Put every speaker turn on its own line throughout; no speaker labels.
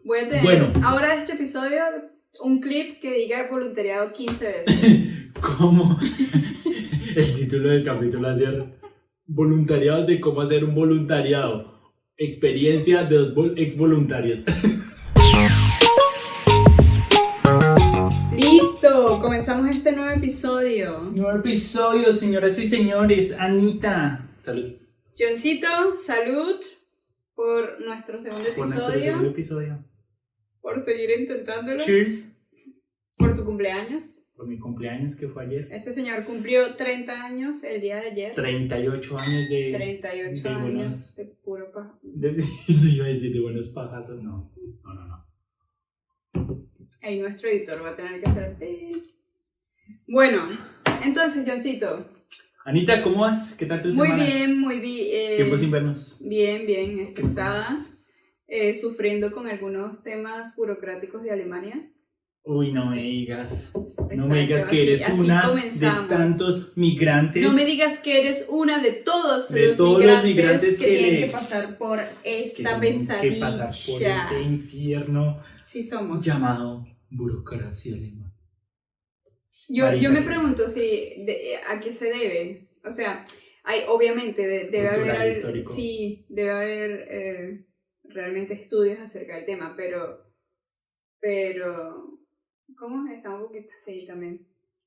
Voy a tener
Bueno.
ahora de este episodio un clip que diga voluntariado 15 veces.
¿Cómo? El título del capítulo va a ser Voluntariados de cómo hacer un voluntariado. Experiencia de dos ex voluntarios.
¡Listo! Comenzamos este nuevo episodio.
Nuevo episodio, señoras y señores. Anita, salud.
Johncito, salud por nuestro segundo
Por
episodio.
nuestro segundo episodio.
Por seguir intentándolo.
Cheers.
Por tu cumpleaños.
Por mi cumpleaños que fue ayer.
Este señor cumplió 30 años el día de ayer.
38 años de...
38
de
años
buenos-
de puro paja.
Sí, iba a decir de buenos pajazos. No.
Ahí nuestro editor va a tener que hacer... Bueno, entonces, Johncito.
Anita, ¿cómo vas? ¿Qué tal tu
Muy
semana?
bien, muy bien.
Tiempo sin vernos.
Bien, estresada. Sufriendo con algunos temas burocráticos de Alemania.
Uy, no me digas. No
Exacto,
me digas que eres
así
una
comenzamos.
de tantos migrantes.
No me digas que eres una de todos,
De
los,
todos
migrantes
los migrantes
que
que
tienen
le-
que pasar por
que
esta
tienen
pesadilla.
que pasar por este infierno
Sí somos.
llamado burocracia alemana.
Yo
Marica,
me
que-
pregunto a qué se debe. O sea, hay obviamente debe
Cultural,
haber
histórico.
sí, debe haber realmente estudios acerca del tema, pero ¿cómo? Está un poquito así también.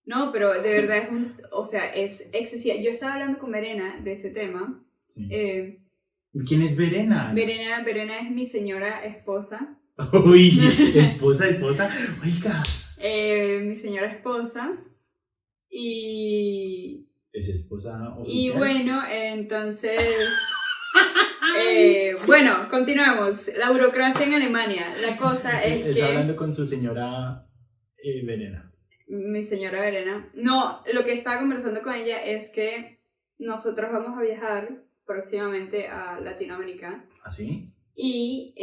No, pero de verdad es excesiva. Yo estaba hablando con Verena de ese tema.
Sí.
Eh,
¿Quién es Verena?
Verena es mi señora esposa.
Uy, esposa. Oiga.
Mi señora esposa. Y
¿Es esposa oficial?
Y bueno, entonces... bueno, continuamos. La burocracia en Alemania. La cosa es
Está
que...
hablando con su señora Verena.
Mi señora Verena... No, lo que estaba conversando con ella es que nosotros vamos a viajar próximamente a Latinoamérica.
¿Ah, sí?
Y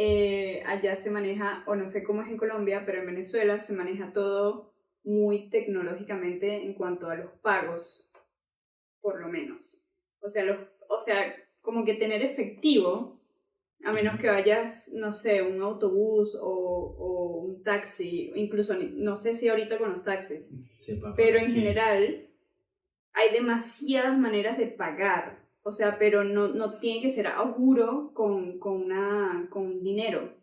allá se maneja, o no sé cómo es en Colombia, pero en Venezuela se maneja todo muy tecnológicamente en cuanto a los pagos, por lo menos. O sea, como que tener efectivo, a menos que vayas, no sé, un autobús o un taxi, incluso no sé si ahorita con los taxis,
Sepa,
pero en
sí.
general hay demasiadas maneras de pagar. O sea, pero no tiene que ser a juro con dinero.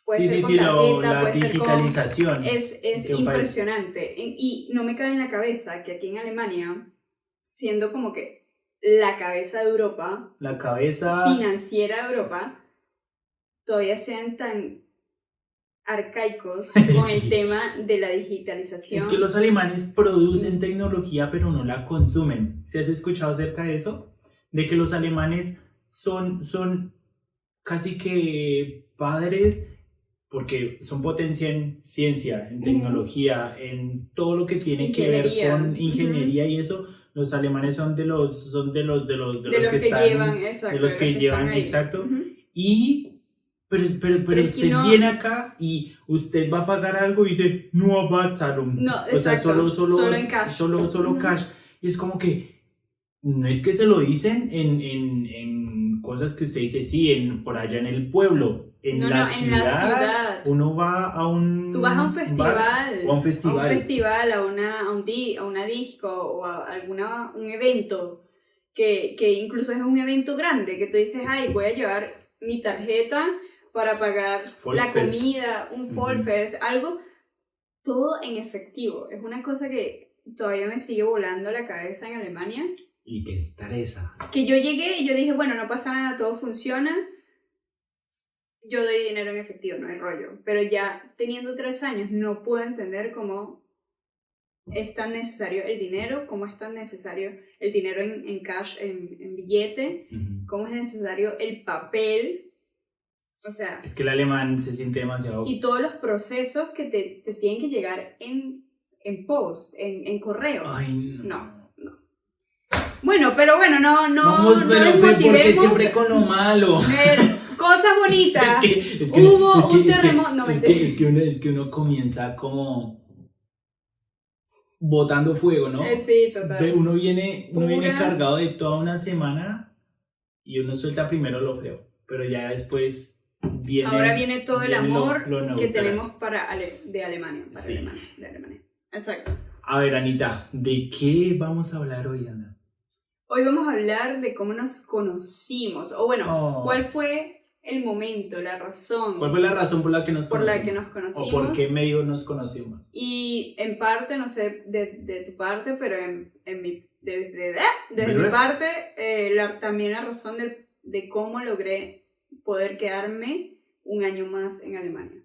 Puede ser con tarjeta,
la
puede ser con...
digitalización.
Es
¿En qué
impresionante. Y no me cabe en la cabeza que aquí en Alemania, siendo como que la cabeza de Europa,
La cabeza...
financiera de Europa, todavía sean tan arcaicos con
Sí.
el tema de la digitalización.
Es que los alemanes producen tecnología pero no la consumen. ¿Sí has escuchado acerca de eso? De que los alemanes son casi que padres porque son potencia en ciencia, en tecnología, en todo lo que tiene que ver
Ingeniería.
con ingeniería y eso. Los alemanes son de los
de los que
están,
llevan, exacto.
de los que llevan,
están ahí.
exacto.
Ujú.
Y pero
es
usted
que no-
viene acá y usted va a pagar algo y dice no va a Zahlung.
No,
O sea,
exacto.
solo
Solo en cash.
Solo
Ujú.
cash. Y es como que no es que se lo dicen en cosas que usted dice, sí, por allá en el pueblo, en la ciudad. Uno va a un...
Tú vas a un festival.
O a un festival.
A una disco o a un evento que incluso es un evento grande, que tú dices, ay, voy a llevar mi tarjeta para pagar la
Folfest.
comida, un Folfest, algo, todo en efectivo. Es una cosa que todavía me sigue volando la cabeza en Alemania.
Y que estresa.
Que yo llegué y yo dije, bueno, no pasa nada, todo funciona. Yo doy dinero en efectivo, no hay rollo. Pero ya teniendo 3 años no puedo entender cómo es tan necesario el dinero, cómo es tan necesario el dinero en cash, en billete, cómo es necesario el papel. O sea,
Es que el alemán se siente demasiado...
y todos los procesos que te tienen que llegar en post, en correo.
Ay,
No. Bueno, pero bueno, no
Vamos, pero porque
desmotivemos.
siempre con lo malo.
Cosas bonitas.
Es que
Hubo un terremoto. No,
es que uno comienza como botando fuego, ¿no?
Sí, total.
Uno viene
Pura.
cargado de toda una semana y uno suelta primero lo feo, pero ya después
Ahora viene todo el
viene
amor
lo
que
neutral.
tenemos de Alemania. Para
Sí.
Alemania. Exacto.
A ver, Anita, ¿de qué vamos a hablar hoy, Ana?
Hoy vamos a hablar de cómo nos conocimos. O bueno,
Oh.
¿cuál fue el momento, la razón
¿Cuál fue la razón por la que nos
por
conocimos?
la que nos conocimos?
¿O por qué medio nos conocimos?
Y en parte, no sé de tu parte, pero desde mi
¿Verdad?
parte, también la razón de cómo logré poder quedarme un año más en Alemania.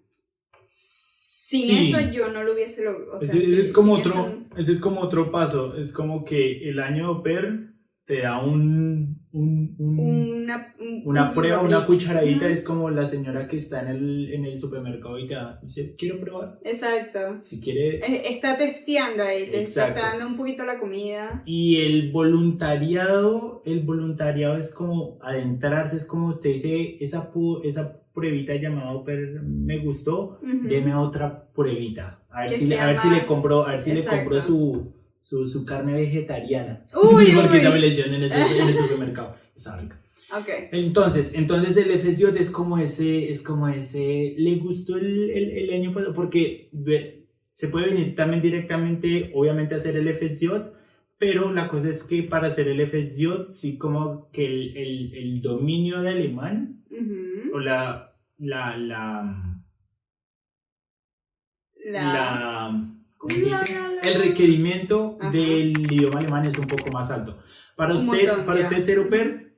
Sin
Sí.
eso yo no lo hubiese logrado. O sea,
Ese
sin-
es como
sin
otro,
eso-
ese es como otro paso. Es como que el año au pair te da una prueba, una cucharadita.
Ujú.
Es como la señora que está en el supermercado y te dice, ¿quiero probar?
Exacto.
Si quiere.
Está testeando ahí, te
Exacto.
está dando un poquito la comida.
Y el voluntariado es como adentrarse, es como usted dice, esa pruebita llamada au pair me gustó,
Ujú.
deme otra pruebita. A ver
Que
si
sea
le
más-
compro, le
Exacto.
compro su carne vegetariana.
Uy,
Porque
uy.
esa me la hicieron en el supermercado. Está rica.
Ok.
Entonces el FSJ es como ese, le gustó el año pasado, porque se puede venir también directamente, obviamente, a hacer el FSJ, pero la cosa es que para hacer el FSJ, sí como que el dominio de alemán,
Ujú.
o ¿cómo se dice? El requerimiento
Ajá.
del idioma alemán es un poco más alto. Para
Un
usted,
montón, ya.
ser au pair,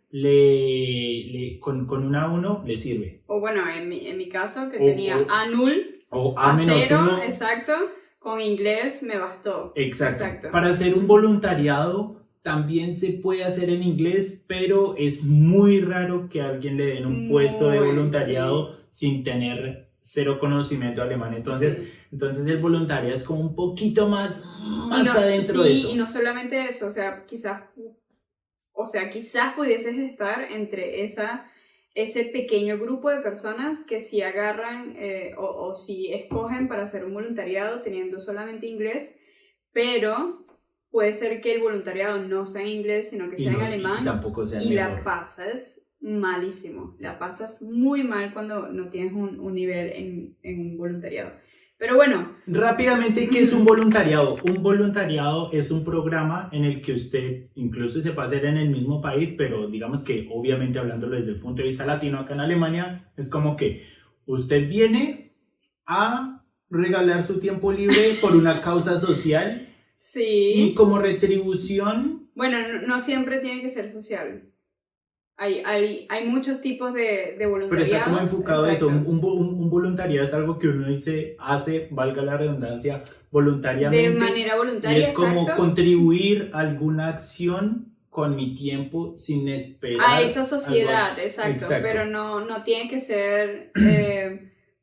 con una A1 le sirve.
O bueno, en mi caso, que
O-
tenía
o-
A0,
O
A0,
A-1.
exacto, con inglés me bastó.
Exacto. Para hacer un voluntariado también se puede hacer en inglés, pero es muy raro que a alguien le den un puesto de
Muy,
voluntariado sin tener cero conocimiento alemán. Entonces,
Sí.
entonces el voluntariado es como un poquito más
Y no-
adentro de eso.
Y no solamente eso, quizás pudieses estar entre ese pequeño grupo de personas que si agarran o si escogen para hacer un voluntariado teniendo solamente inglés, pero puede ser que el voluntariado no sea en inglés, sino que
Y
sea en
no-
alemán.
y tampoco sea el
Y
mejor.
la pasas malísimo, la pasas muy mal cuando no tienes un nivel en un voluntariado. Pero bueno,
Rápidamente, ¿qué es un voluntariado? Un voluntariado es un programa en el que usted incluso se puede hacer en el mismo país, pero digamos que obviamente hablándolo desde el punto de vista latino acá en Alemania, es como que usted viene a regalar su tiempo libre por una causa social y
sí,
como retribución.
bueno, no siempre tiene que ser social. Hay muchos tipos de voluntariados.
Pero está como enfocado eso.
Exacto.
Un voluntariado es algo que uno hace, valga la redundancia, voluntariamente.
De manera voluntaria,
Y es como
exacto.
contribuir a alguna acción con mi tiempo sin esperar.
A esa sociedad,
algo.
exacto. Pero no tiene que ser...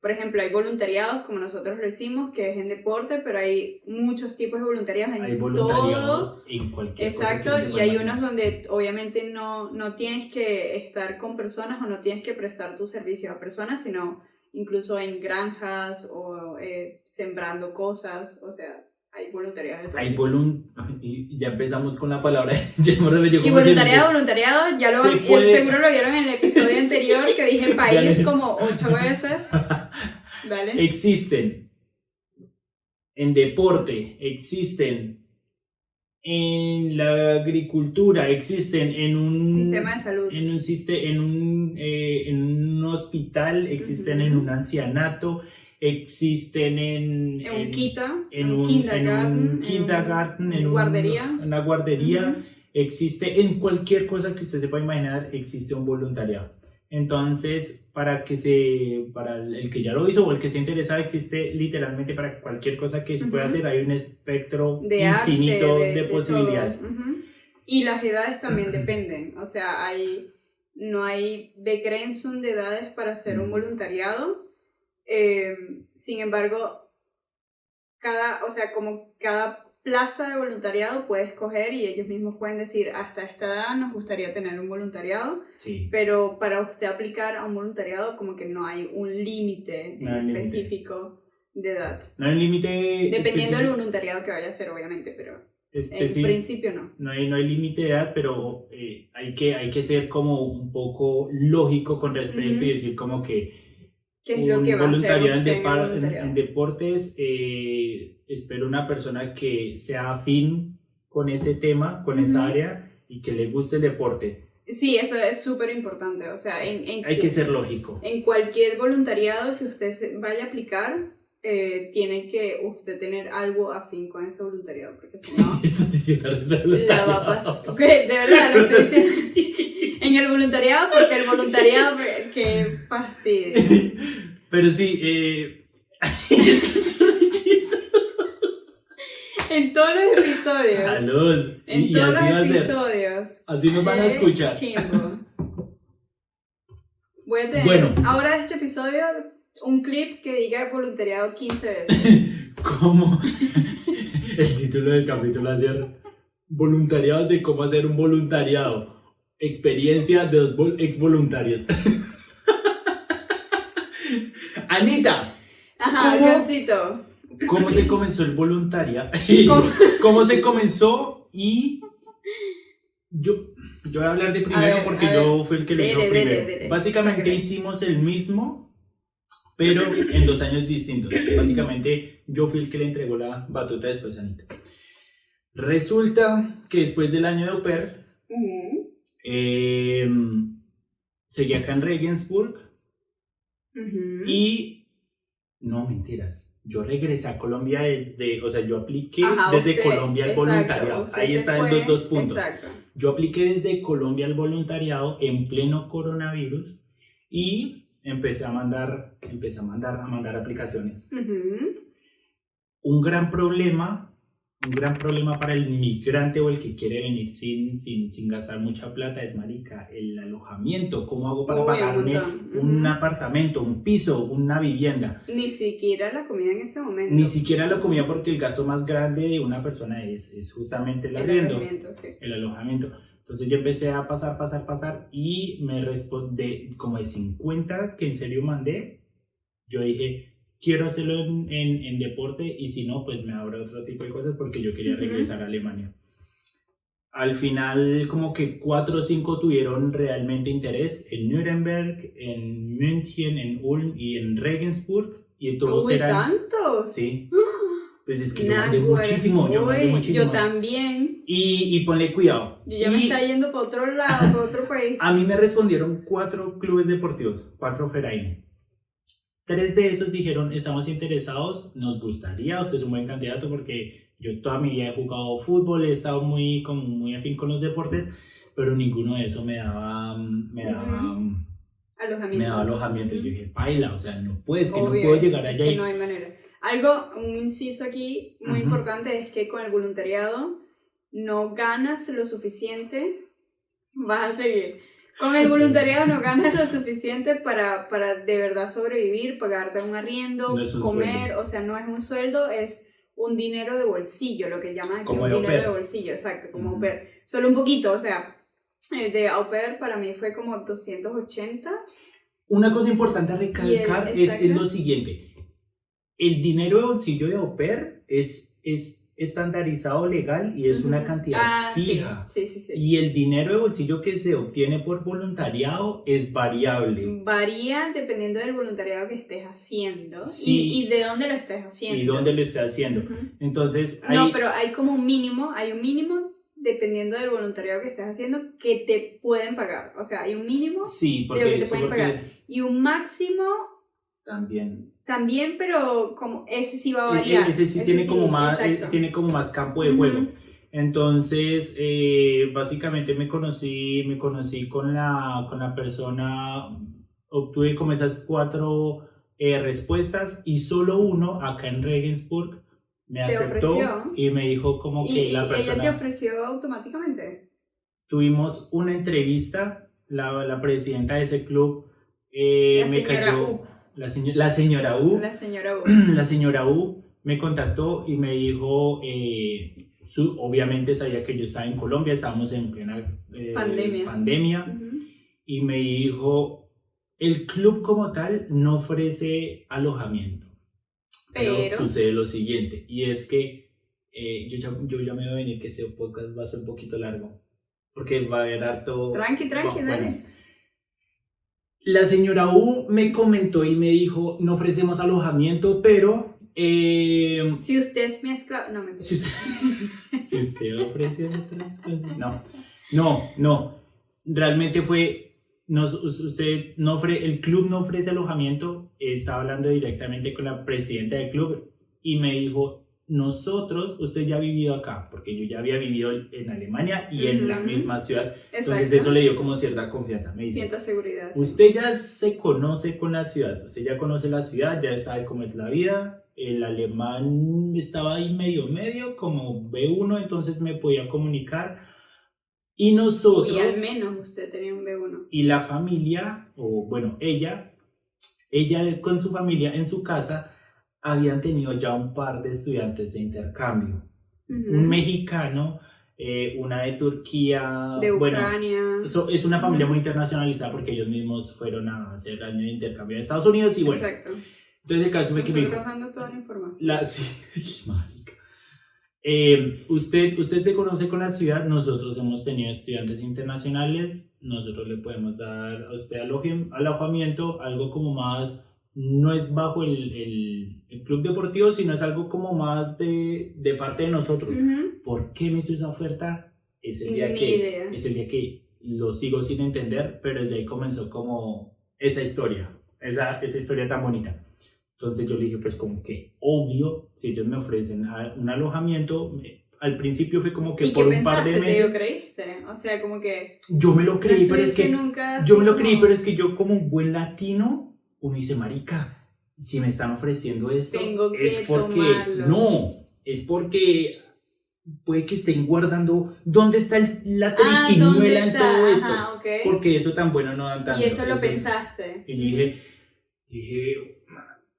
por ejemplo, hay voluntariados como nosotros lo hicimos, que es en deporte, pero hay muchos tipos de voluntariados en
Hay
todo.
voluntariado en cualquier
Exacto,
cosa que
y hay unos donde obviamente no tienes que estar con personas o no tienes que prestar tus servicios a personas, sino incluso en granjas o sembrando cosas, o sea, hay voluntariado de todo.
Hay y ya empezamos con la palabra. Ya hemos repetido
Y
como
voluntariado, ya
Se puede-
seguro lo vieron en el episodio anterior que dije país
Ya
como 8 veces. ¿Vale?
Existen en deporte, existen en la agricultura, existen en un
Sistema de salud.
en un hospital, existen
Ujú.
en un ancianato, existen en
un kita,
en
un
un kindergarten, en
guardería.
una guardería,
Ujú.
existe en cualquier cosa que usted se pueda imaginar, existe un voluntariado. Entonces, para el que ya lo hizo o el que se interesa, existe literalmente para cualquier cosa que se pueda
Ujú.
hacer, hay un espectro
De
infinito
arte,
de posibilidades.
todo. Ujú. Y las edades también dependen, o sea, no hay begrenzung de edades para hacer un voluntariado. Sin embargo, cada plaza de voluntariado puede escoger y ellos mismos pueden decir hasta esta edad nos gustaría tener un voluntariado,
Sí.
pero para usted aplicar a un voluntariado como que no hay un límite
No hay límite.
específico de edad.
No hay un límite
Dependiendo del
específico.
voluntariado que vaya a hacer, obviamente, pero en
específico.
principio no.
No hay límite de edad, pero hay que ser como un poco lógico con respecto
Ujú.
y decir como que
¿Qué es lo que va a hacer
voluntariado
usted en el voluntariado?
en deportes. Espero una persona que sea afín con ese tema, con esa área y que le guste el deporte.
Sí, eso es súper importante. O sea,
Hay que ser lógico.
en cualquier voluntariado que usted vaya a aplicar, tiene que usted tener algo afín con ese voluntariado, porque si no,
Estás diciendo
la va a pasar. Ok, de verdad lo estoy diciendo. En el voluntariado, porque el voluntariado, que fastidio.
Pero sí, es que esto es chistoso.
En todos los episodios.
Salud.
En
Y
todos
así va a
los
ser.
episodios.
Así nos van a
Qué
escuchar.
chimbo. Voy a tener
Bueno.
ahora de este episodio un clip que diga voluntariado 15 veces.
¿Cómo? El título del capítulo va a ser Voluntariados de cómo hacer un voluntariado. Experiencia de dos ex voluntarios. Anita.
Ajá,
¿Cómo?
Johncito.
¿Cómo se comenzó el voluntariado?
¿Cómo?
¿Cómo se comenzó? Y yo voy a hablar de primero porque yo fui el que lo hizo primero. Básicamente
Sáquele.
hicimos el mismo, pero en 2 años distintos. Básicamente yo fui el que le entregó la batuta después a Anita. Resulta que después del año de au pair, seguí acá en Regensburg y no, mentiras. Yo regresé a Colombia o sea, yo apliqué desde Colombia al voluntariado. Ahí están los 2 puntos.
Exacto.
Yo apliqué desde Colombia al voluntariado en pleno coronavirus y empecé a mandar aplicaciones. Un gran problema para el migrante o el que quiere venir sin gastar mucha plata es, marica, el alojamiento. ¿Cómo hago para pagarme un apartamento, un piso, una vivienda?
Ni siquiera la comida en ese momento.
Ni siquiera la comida, porque el gasto más grande de una persona es justamente el arriendo, el alojamiento. Entonces yo empecé a pasar y me respondí como de 50 que en serio mandé. Yo dije, quiero hacerlo en deporte y si no, pues me abro otro tipo de cosas porque yo quería regresar a Alemania. Al final como que 4 o 5 tuvieron realmente interés en Nuremberg, en München, en Ulm y en Regensburg y todos eran...
¿Tantos?
Sí. Pues es que yo mandé muchísimo.
Yo también.
Y ponle cuidado.
Yo ya me está yendo para otro lado, para otro país.
A mí me respondieron 4 clubes deportivos, 4 Vereine. 3 de esos dijeron, estamos interesados, nos gustaría, usted es un buen candidato porque yo toda mi vida he jugado fútbol, he estado muy afín con los deportes, pero ninguno de esos me daba alojamiento. Y yo dije, paila, o sea, no puedes, que
obvio,
no puedo llegar allá.
Que no hay manera. Un inciso aquí muy importante es que con el voluntariado no ganas lo suficiente, vas a seguir. Con el voluntariado no ganas lo suficiente para de verdad sobrevivir, pagarte un arriendo, comer, sueldo. O sea, no es un sueldo, es un dinero de bolsillo, lo que llaman aquí como un dinero de bolsillo, exacto, como au pair. Solo un poquito, o sea, el de au pair para mí fue como 280.
Una cosa importante a recalcar es lo siguiente. El dinero de bolsillo de au pair es estandarizado legal y es una cantidad fija.
Sí.
Y el dinero de bolsillo que se obtiene por voluntariado es variable.
Varía dependiendo del voluntariado que estés haciendo y de dónde lo estés haciendo.
Entonces,
pero hay como un mínimo, dependiendo del voluntariado que estés haciendo que te pueden pagar. O sea, hay un mínimo
de lo
que te pueden pagar y un máximo también, pero como ese sí va a variar.
Ese sí tiene como más campo de juego. Entonces, básicamente me conocí con la persona, obtuve como esas 4 respuestas y solo uno acá en Regensburg me aceptó y me dijo como que la persona...
¿Ella te ofreció automáticamente?
Tuvimos una entrevista, la presidenta de ese club me cayó... La señora U. La señora U me contactó y me dijo, obviamente sabía que yo estaba en Colombia, estábamos en plena pandemia y me dijo, el club como tal no ofrece alojamiento, pero sucede lo siguiente, y es que yo ya me voy a venir que este podcast va a ser un poquito largo, porque va a haber harto...
Tranqui, dale.
La señora U me comentó y me dijo, no ofrecemos alojamiento, pero...
si usted es mi esclavo... No, me
si usted ofrece otras cosas... No. Realmente fue... usted no el club no ofrece alojamiento. Estaba hablando directamente con la presidenta del club y me dijo, usted ya ha vivido acá, porque yo ya había vivido en Alemania y en la misma ciudad. Entonces
Exacto.
eso le dio como cierta confianza. Me dice,
sienta seguridad.
usted ya se conoce con la ciudad, usted ya conoce la ciudad, ya sabe cómo es la vida. El alemán estaba ahí medio, como B1, entonces me podía comunicar. Y nosotros...
Y al menos usted tenía un B1.
Y la familia, o bueno, ella con su familia en su casa, habían tenido ya un par de estudiantes de intercambio. Un mexicano, una de Turquía,
de Ucrania.
Bueno, es una familia muy internacionalizada porque ellos mismos fueron a hacer año de intercambio en Estados Unidos y bueno.
Exacto.
Entonces el caso fue que me dijo,
dando toda la información.
Sí, marica. Usted se conoce con la ciudad, nosotros hemos tenido estudiantes internacionales, nosotros le podemos dar a usted alojamiento, algo como más, no es bajo el club deportivo, sino es algo como más de parte de nosotros. ¿Por qué me hizo esa oferta? Es el día que lo sigo sin entender, pero desde ahí comenzó como esa historia tan bonita. Entonces yo le dije, pues como que obvio, si ellos me ofrecen un alojamiento, al principio fue como que por un par de meses.
¿Y qué pensaste? ¿Te lo creíste? O sea, como que...
Yo me lo creí, pero es que...
pero
es que yo como un buen latino, uno dice, marica, si me están ofreciendo esto,
tengo que
es porque...
tomarlo.
No, es porque puede que estén guardando dónde está la triquiñuela en todo esto.
Ajá, okay.
Porque eso tan bueno no dan tanto.
Y eso lo pensaste.
Y dije,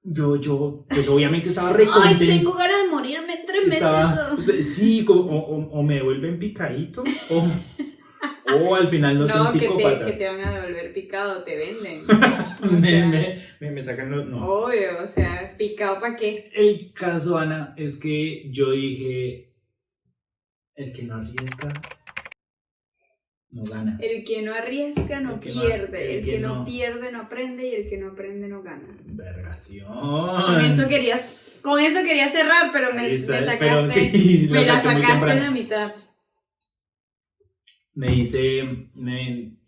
yo pues obviamente estaba recontento.
Ay, tengo ganas de morirme en 3 meses.
Sí, o me devuelven picadito, o al final no son psicópatas.
Que te van a devolver picado, te venden.
Me sacan los... No.
Obvio, o sea, picado ¿para qué?
El caso, Ana, es que yo dije, el que no arriesga no gana.
El que no arriesga no pierde. El que no pierde no aprende y el que no aprende no gana.
Vergación.
Con eso quería cerrar, pero me sacaste.
Pero sí,
me la sacaste en la mitad.
Me dice,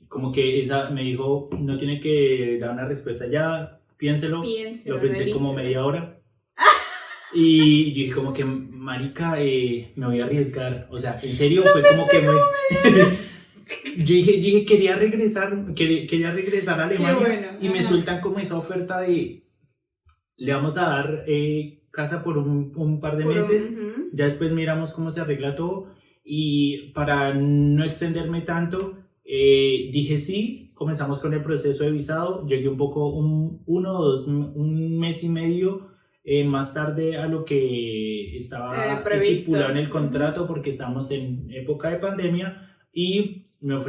como que me dijo, no tiene que dar una respuesta ya, piénselo. Lo pensé como media hora. Y yo dije como que, marica, me voy a arriesgar. O sea, en serio, fue como que yo dije quería regresar a Alemania.
Bueno,
y me sueltan como esa oferta de le vamos a dar casa por un par de meses. Ya después miramos cómo se arregla todo. Y para no extenderme tanto, dije sí, comenzamos con el proceso de visado. Llegué un mes y medio más tarde a lo que estaba estipulado en el contrato, porque estamos en época de pandemia. Y me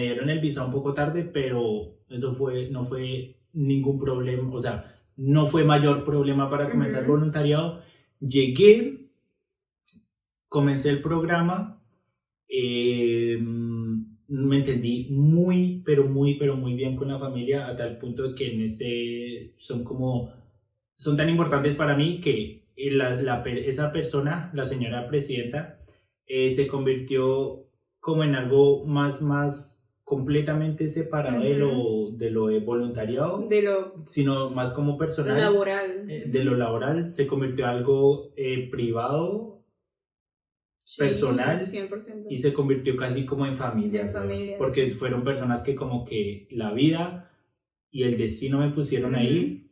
dieron el visado un poco tarde, pero eso no fue ningún problema, o sea, no fue mayor problema para comenzar el voluntariado. Llegué, comencé el programa, me entendí muy, pero muy bien con la familia, a tal punto de que son tan importantes para mí que esa persona, la señora presidenta, se convirtió como en algo más completamente separado de lo de voluntariado, sino más como personal,
laboral.
De lo laboral, se convirtió en algo privado, personal,
100%.
Y se convirtió casi como en familia, porque fueron personas que como que la vida y el destino me pusieron ahí.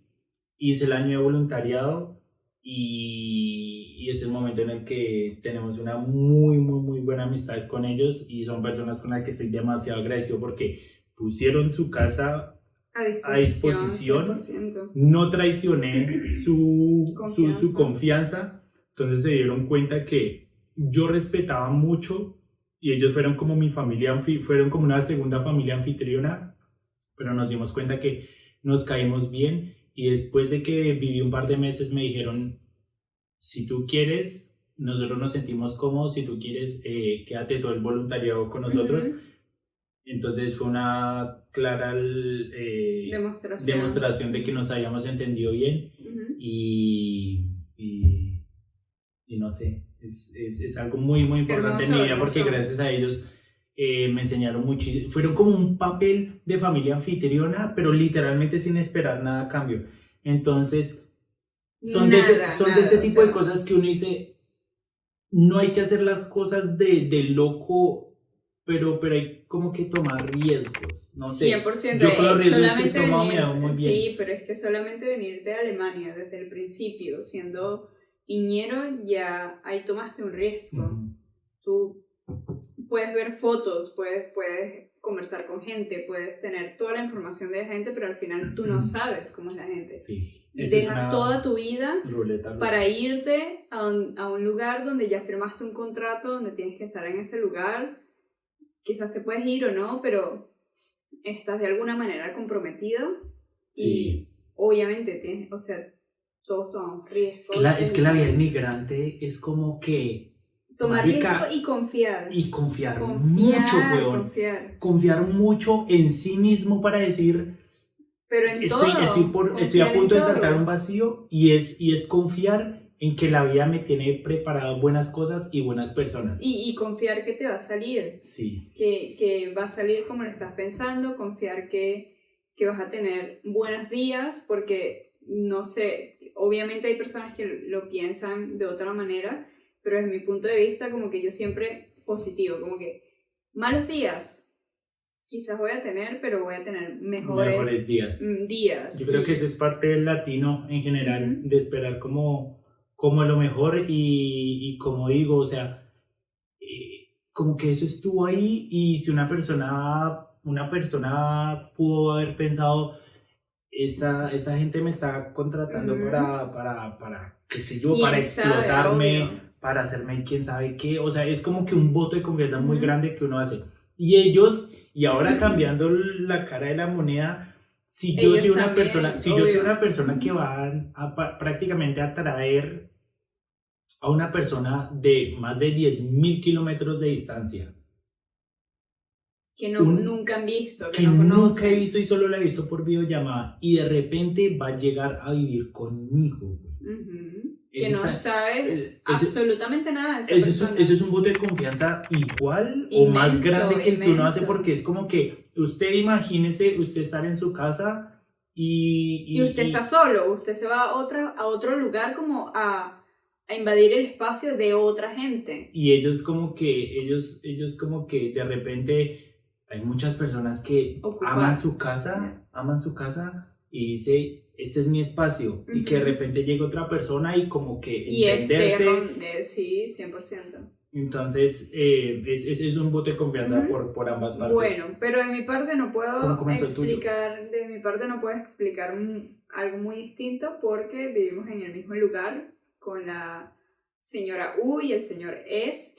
Hice el año de voluntariado y es el momento en el que tenemos una muy buena amistad con ellos, y son personas con las que estoy demasiado agradecido porque pusieron su casa a disposición. 100%. No traicioné su confianza. Entonces se dieron cuenta que yo respetaba mucho y ellos fueron como mi familia, fueron como una segunda familia anfitriona, pero nos dimos cuenta que nos caímos bien. Y después de que viví un par de meses me dijeron, si tú quieres, nosotros nos sentimos cómodos, si tú quieres, quédate todo el voluntariado con nosotros. Entonces fue una clara demostración de que nos habíamos entendido bien
Ujú.
y no sé, es algo muy, muy importante en mi
Hermoso,
vida porque
hermoso.
gracias a ellos me enseñaron muchísimo. Fueron como un papel de familia anfitriona, pero literalmente sin esperar nada a cambio. Entonces, son de ese
O
tipo de
sea,
cosas que uno dice, no hay que hacer las cosas de loco, pero hay como que tomar riesgos. No sé,
100%.
yo con los riesgos que he
Solamente
tomado me
venir,
ha dado muy bien.
sí, pero es que solamente venir de Alemania desde el principio, siendo niñero, ya ahí tomaste un riesgo.
Ujú.
Tú puedes ver fotos, puedes conversar con gente, puedes tener toda la información de la gente, pero al final tú no sabes cómo es la gente.
Sí,
Y
esa es
dejas
una
toda tu vida
ruleta rusa.
para irte a un lugar donde ya firmaste un contrato, donde tienes que estar en ese lugar. Quizás te puedes ir o no, pero estás de alguna manera comprometido.
Sí.
Y obviamente tienes, o sea, todos tomamos riesgos.
Es que la vida del migrante es como que
tomar
marica,
riesgo y confiar.
Y confiar mucho, weón. Confiar mucho en sí mismo para decir,
pero en
estoy a punto de saltar un vacío y es confiar en que la vida me tiene preparado buenas cosas y buenas personas.
Y confiar que te va a salir.
Sí.
Que va a salir como lo estás pensando, confiar que vas a tener buenos días, porque no sé, obviamente hay personas que lo piensan de otra manera, pero desde mi punto de vista como que yo siempre positivo, como que malos días quizás voy a tener, pero voy a tener mejores
días. Yo creo que eso es parte del latino en general, de esperar como lo mejor y como digo, o sea, como que eso estuvo ahí y si una persona pudo haber pensado, esta gente me está contratando para qué sé yo, para explotarme, para hacerme quién sabe qué, o sea, es como que un voto de confianza muy grande que uno hace. Y ellos, y ahora cambiando la cara de la moneda, si yo soy una persona que va prácticamente a traer a una persona de más de 10.000 kilómetros de distancia,
que nunca han visto,
que no nunca he visto y solo la he visto por videollamada, y de repente va a llegar a vivir conmigo.
Que no sabe absolutamente nada de esa persona.
Eso es un voto de confianza igual inmenso, o más grande que el que uno hace, porque es como que usted imagínese usted estar en su casa y
usted está solo, usted se va a otro lugar como a invadir el espacio de otra gente.
Y ellos como que de repente hay muchas personas que aman su casa y dice, este es mi espacio, y que de repente llega otra persona y como que entenderse.
Sí, 100%.
Entonces, es un voto de confianza por ambas partes.
Bueno, pero de mi parte no puedo explicar algo muy distinto, porque vivimos en el mismo lugar con la señora U y el señor S.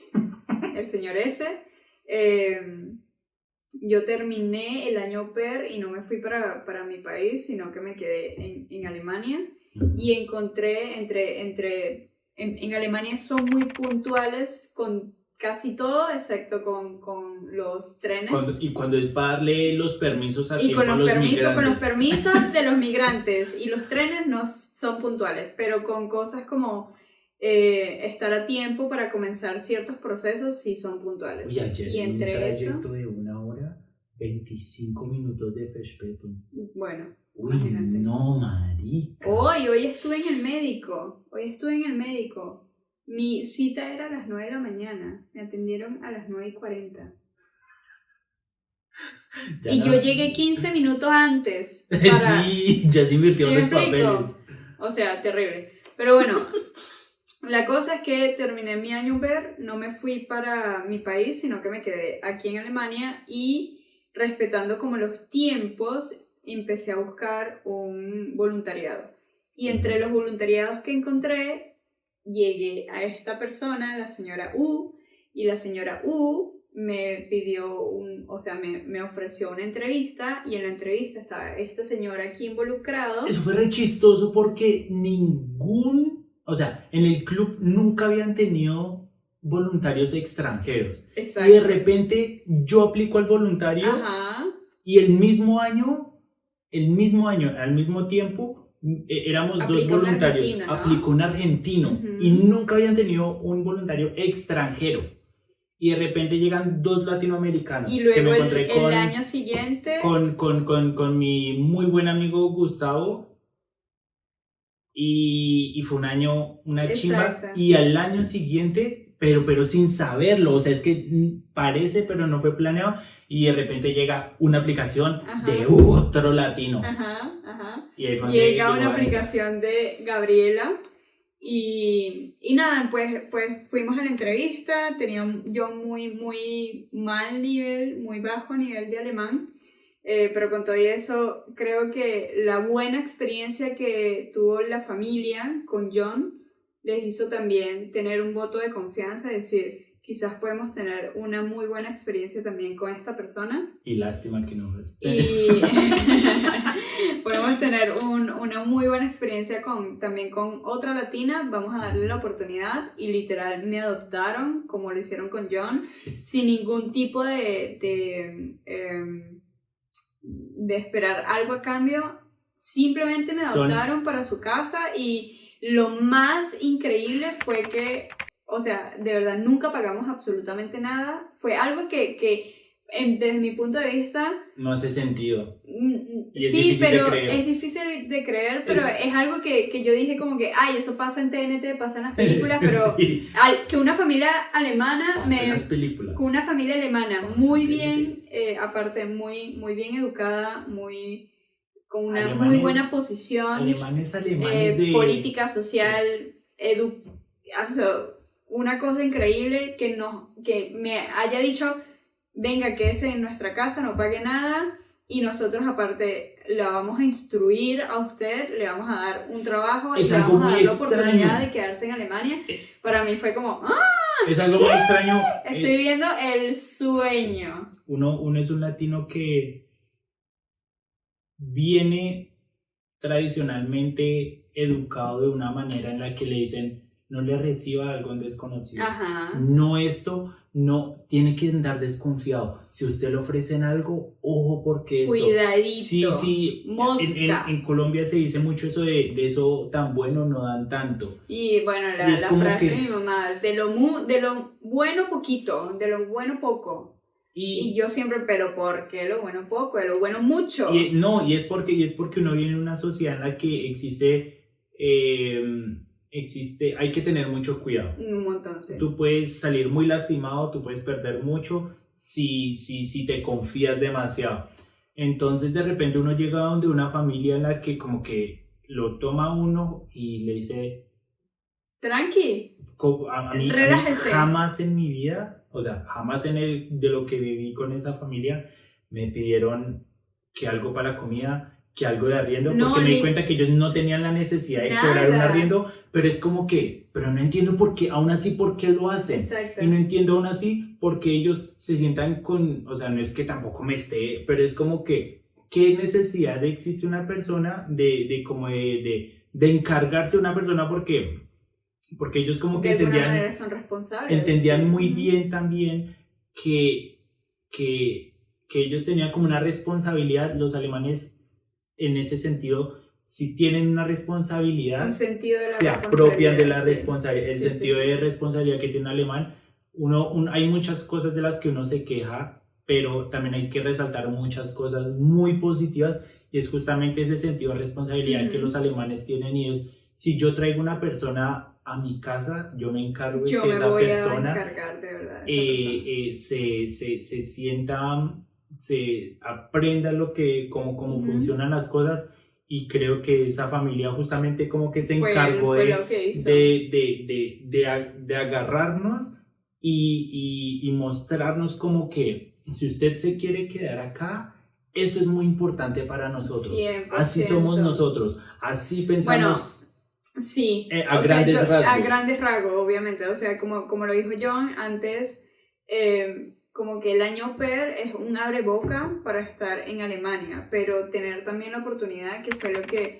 Yo terminé el año PER y no me fui para mi país, sino que me quedé en Alemania, y encontré en Alemania son muy puntuales con casi todo, excepto con los trenes.
Y cuando es para darle los permisos a tiempo
a los
migrantes.
Con los permisos de los migrantes, y los trenes no son puntuales, pero con cosas como estar a tiempo para comenzar ciertos procesos sí son puntuales.
Y ayer y entre un trayecto de 1 hora, 25 minutos de Verspätung.
Bueno,
uy, imagínate. No, marica.
Hoy estuve en el médico. Mi cita era a las 9 de la mañana. Me atendieron a las 9:40. Y yo llegué 15 minutos antes.
Sí, ya se invirtieron los papeles.
O sea, terrible. Pero bueno, la cosa es que terminé mi año PER, no me fui para mi país, sino que me quedé aquí en Alemania, y respetando como los tiempos, empecé a buscar un voluntariado. Y entre los voluntariados que encontré, llegué a esta persona, la señora U, y la señora U me pidió me ofreció una entrevista, y en la entrevista estaba esta señora aquí involucrado.
Eso fue re chistoso porque en el club nunca habían tenido voluntarios extranjeros.
Exacto.
Y de repente yo aplico al voluntario.
Ajá.
Y el mismo año, al mismo tiempo, éramos
Aplicó
dos
un
voluntarios.
argentino, ¿no?
Aplicó un argentino.
Ujú.
Y nunca habían tenido un voluntario extranjero. Y de repente llegan dos latinoamericanos.
Y luego
que me encontré
el año siguiente...
con mi muy buen amigo Gustavo. Y fue un año, una chimba.
Exacto.
Y al año siguiente, pero sin saberlo, o sea, es que parece, pero no fue planeado. Y de repente llega una aplicación
Ajá.
de otro latino.
Ajá, ajá.
Y ahí fue donde
Llega
llegó
una
a-
aplicación de Gabriela y nada, pues fuimos a la entrevista, tenía yo muy mal nivel, muy bajo nivel de alemán, pero con todo eso creo que la buena experiencia que tuvo la familia con John les hizo también tener un voto de confianza, es decir, quizás podemos tener una muy buena experiencia también con esta persona.
Y lástima que no fue.
Y podemos tener una muy buena experiencia también con otra latina. Vamos a darle la oportunidad y literal me adoptaron como lo hicieron con John, sin ningún tipo de esperar algo a cambio. Simplemente me adoptaron para su casa y lo más increíble fue que, o sea, de verdad nunca pagamos absolutamente nada. Fue algo que desde mi punto de vista...
No hace sentido. Y es
sí,
difícil
pero
de creer.
es difícil de creer, pero es algo que yo dije como que, ay, eso pasa en TNT, pasa en las películas, pero
Sí,
que una familia alemana
pasa en las películas.
con una familia alemana
Pasa
muy
en
bien, aparte muy bien educada, con una
Alemanes-
muy buena posición,
Alemanes de...
política, social, una cosa increíble que me haya dicho, venga, quédese en nuestra casa, no pague nada, y nosotros aparte la vamos a instruir a usted, le vamos a dar un trabajo
Es
y le
algo
vamos a dar
muy
la oportunidad
extraño.
de quedarse en Alemania. Para mí fue como,
Es algo muy extraño.
estoy viviendo el sueño.
Uno es un latino que viene tradicionalmente educado de una manera en la que le dicen no le reciba algo en desconocido.
Ajá.
No esto, no, tiene que andar desconfiado. Si usted le ofrecen algo, ojo porque esto...
Cuidadito.
Sí,
Mosca.
en Colombia se dice mucho eso de eso tan bueno no dan tanto.
Y bueno,
Y
la
es como
frase
que-
de mi mamá, de lo bueno poquito, de lo bueno poco. Y yo siempre, pero ¿por qué lo bueno poco? De lo bueno mucho.
Y es porque uno viene en una sociedad en la que hay que tener mucho cuidado.
Un montón, sí.
Tú puedes salir muy lastimado, tú puedes perder mucho si te confías demasiado. Entonces de repente uno llega donde una familia en la que como que lo toma uno y le dice,
Tranqui.
a mí
Relájese.
jamás en mi vida, o sea, jamás de lo que viví con esa familia, me pidieron que algo para la comida, que algo de arriendo,
No,
porque me di cuenta que ellos no tenían la necesidad de cobrar un
Nada.
arriendo, pero es como que, pero no entiendo por qué, aún así, por qué lo hacen.
Exacto.
Y no entiendo aún así por qué ellos se sientan o sea, no es que tampoco me esté, pero es como que, ¿qué necesidad existe una persona de encargarse de una persona? Porque ellos como que
De alguna
entendían,
manera son responsables.
entendían
Sí.
muy
Ujú.
bien también que ellos tenían como una responsabilidad. Los alemanes en ese sentido, si tienen una responsabilidad,
Un sentido de la
se apropian de la
sí.
responsabilidad, el
Sí, sí,
sentido
sí,
de
sí.
responsabilidad que tiene un alemán. Hay muchas cosas de las que uno se queja, pero también hay que resaltar muchas cosas muy positivas, y es justamente ese sentido de responsabilidad que los alemanes tienen, y es, si yo traigo una persona a mi casa, yo me encargo de
Yo
que
me
esa
voy a
persona
encargar de verdad de esa persona.
se sienta, se aprenda cómo funcionan las cosas, y creo que esa familia justamente como que se encargó
Fue lo que hizo.
de agarrarnos y mostrarnos como que si usted se quiere quedar acá, eso es muy importante para nosotros.
100%.
Así somos nosotros, así pensamos.
Sí,
A grandes rasgos.
A grandes rasgos, obviamente. O sea, como lo dijo John antes, como que el año au pair es un abreboca para estar en Alemania, pero tener también la oportunidad, que fue lo que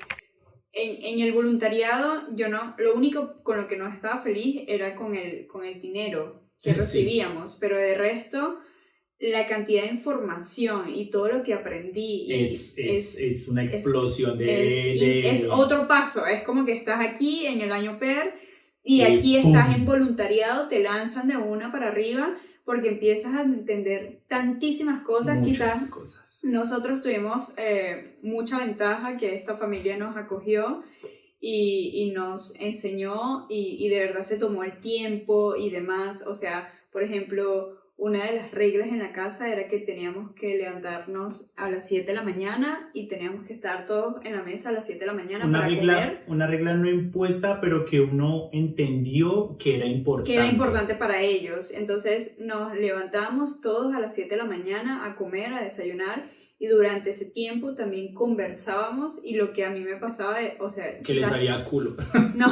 en el voluntariado, yo no, lo único con lo que no estaba feliz era con el dinero que
Sí.
recibíamos, pero de resto, la cantidad de información y todo lo que aprendí
Es una explosión
es otro paso. Es como que estás aquí en el año PER y aquí
¡pum!
estás en voluntariado, te lanzan de una para arriba porque empiezas a entender tantísimas cosas.
Muchas
Quizás
cosas.
nosotros tuvimos mucha ventaja que esta familia nos acogió y nos enseñó y de verdad se tomó el tiempo y demás. O sea, por ejemplo, una de las reglas en la casa era que teníamos que levantarnos a las 7 de la mañana y teníamos que estar todos en la mesa a las 7 de la mañana para comer.
Una regla no impuesta, pero que uno entendió que era importante.
Que era importante para ellos. Entonces nos levantábamos todos a las 7 de la mañana a comer, a desayunar, y durante ese tiempo también conversábamos. Y lo que a mí me pasaba, o sea,
que les salía culo.
No,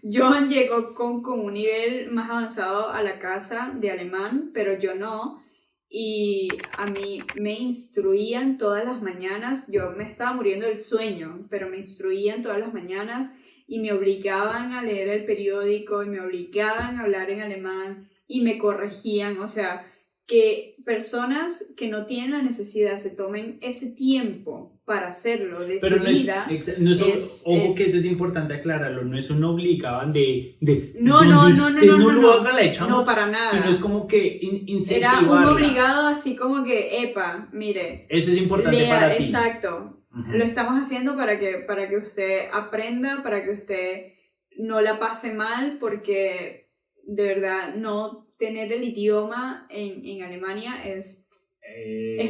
Johan llegó con un nivel más avanzado a la casa de alemán, pero yo no. Y a mí me instruían todas las mañanas. Yo me estaba muriendo del sueño, pero me instruían todas las mañanas y me obligaban a leer el periódico y me obligaban a hablar en alemán y me corregían. O sea, que personas que no tienen la necesidad se tomen ese tiempo para hacerlo de
pero
su
no
vida.
Ojo que eso es importante aclararlo, no es uno obligaban de
no
lo haga, la echamos.
No, para nada.
Sino es como que incentivarla.
Era un obligado así como que, epa, mire.
Eso es importante para ti.
Exacto. Uh-huh. Lo estamos haciendo para que usted aprenda, para que usted no la pase mal, porque de verdad no tener el idioma en Alemania es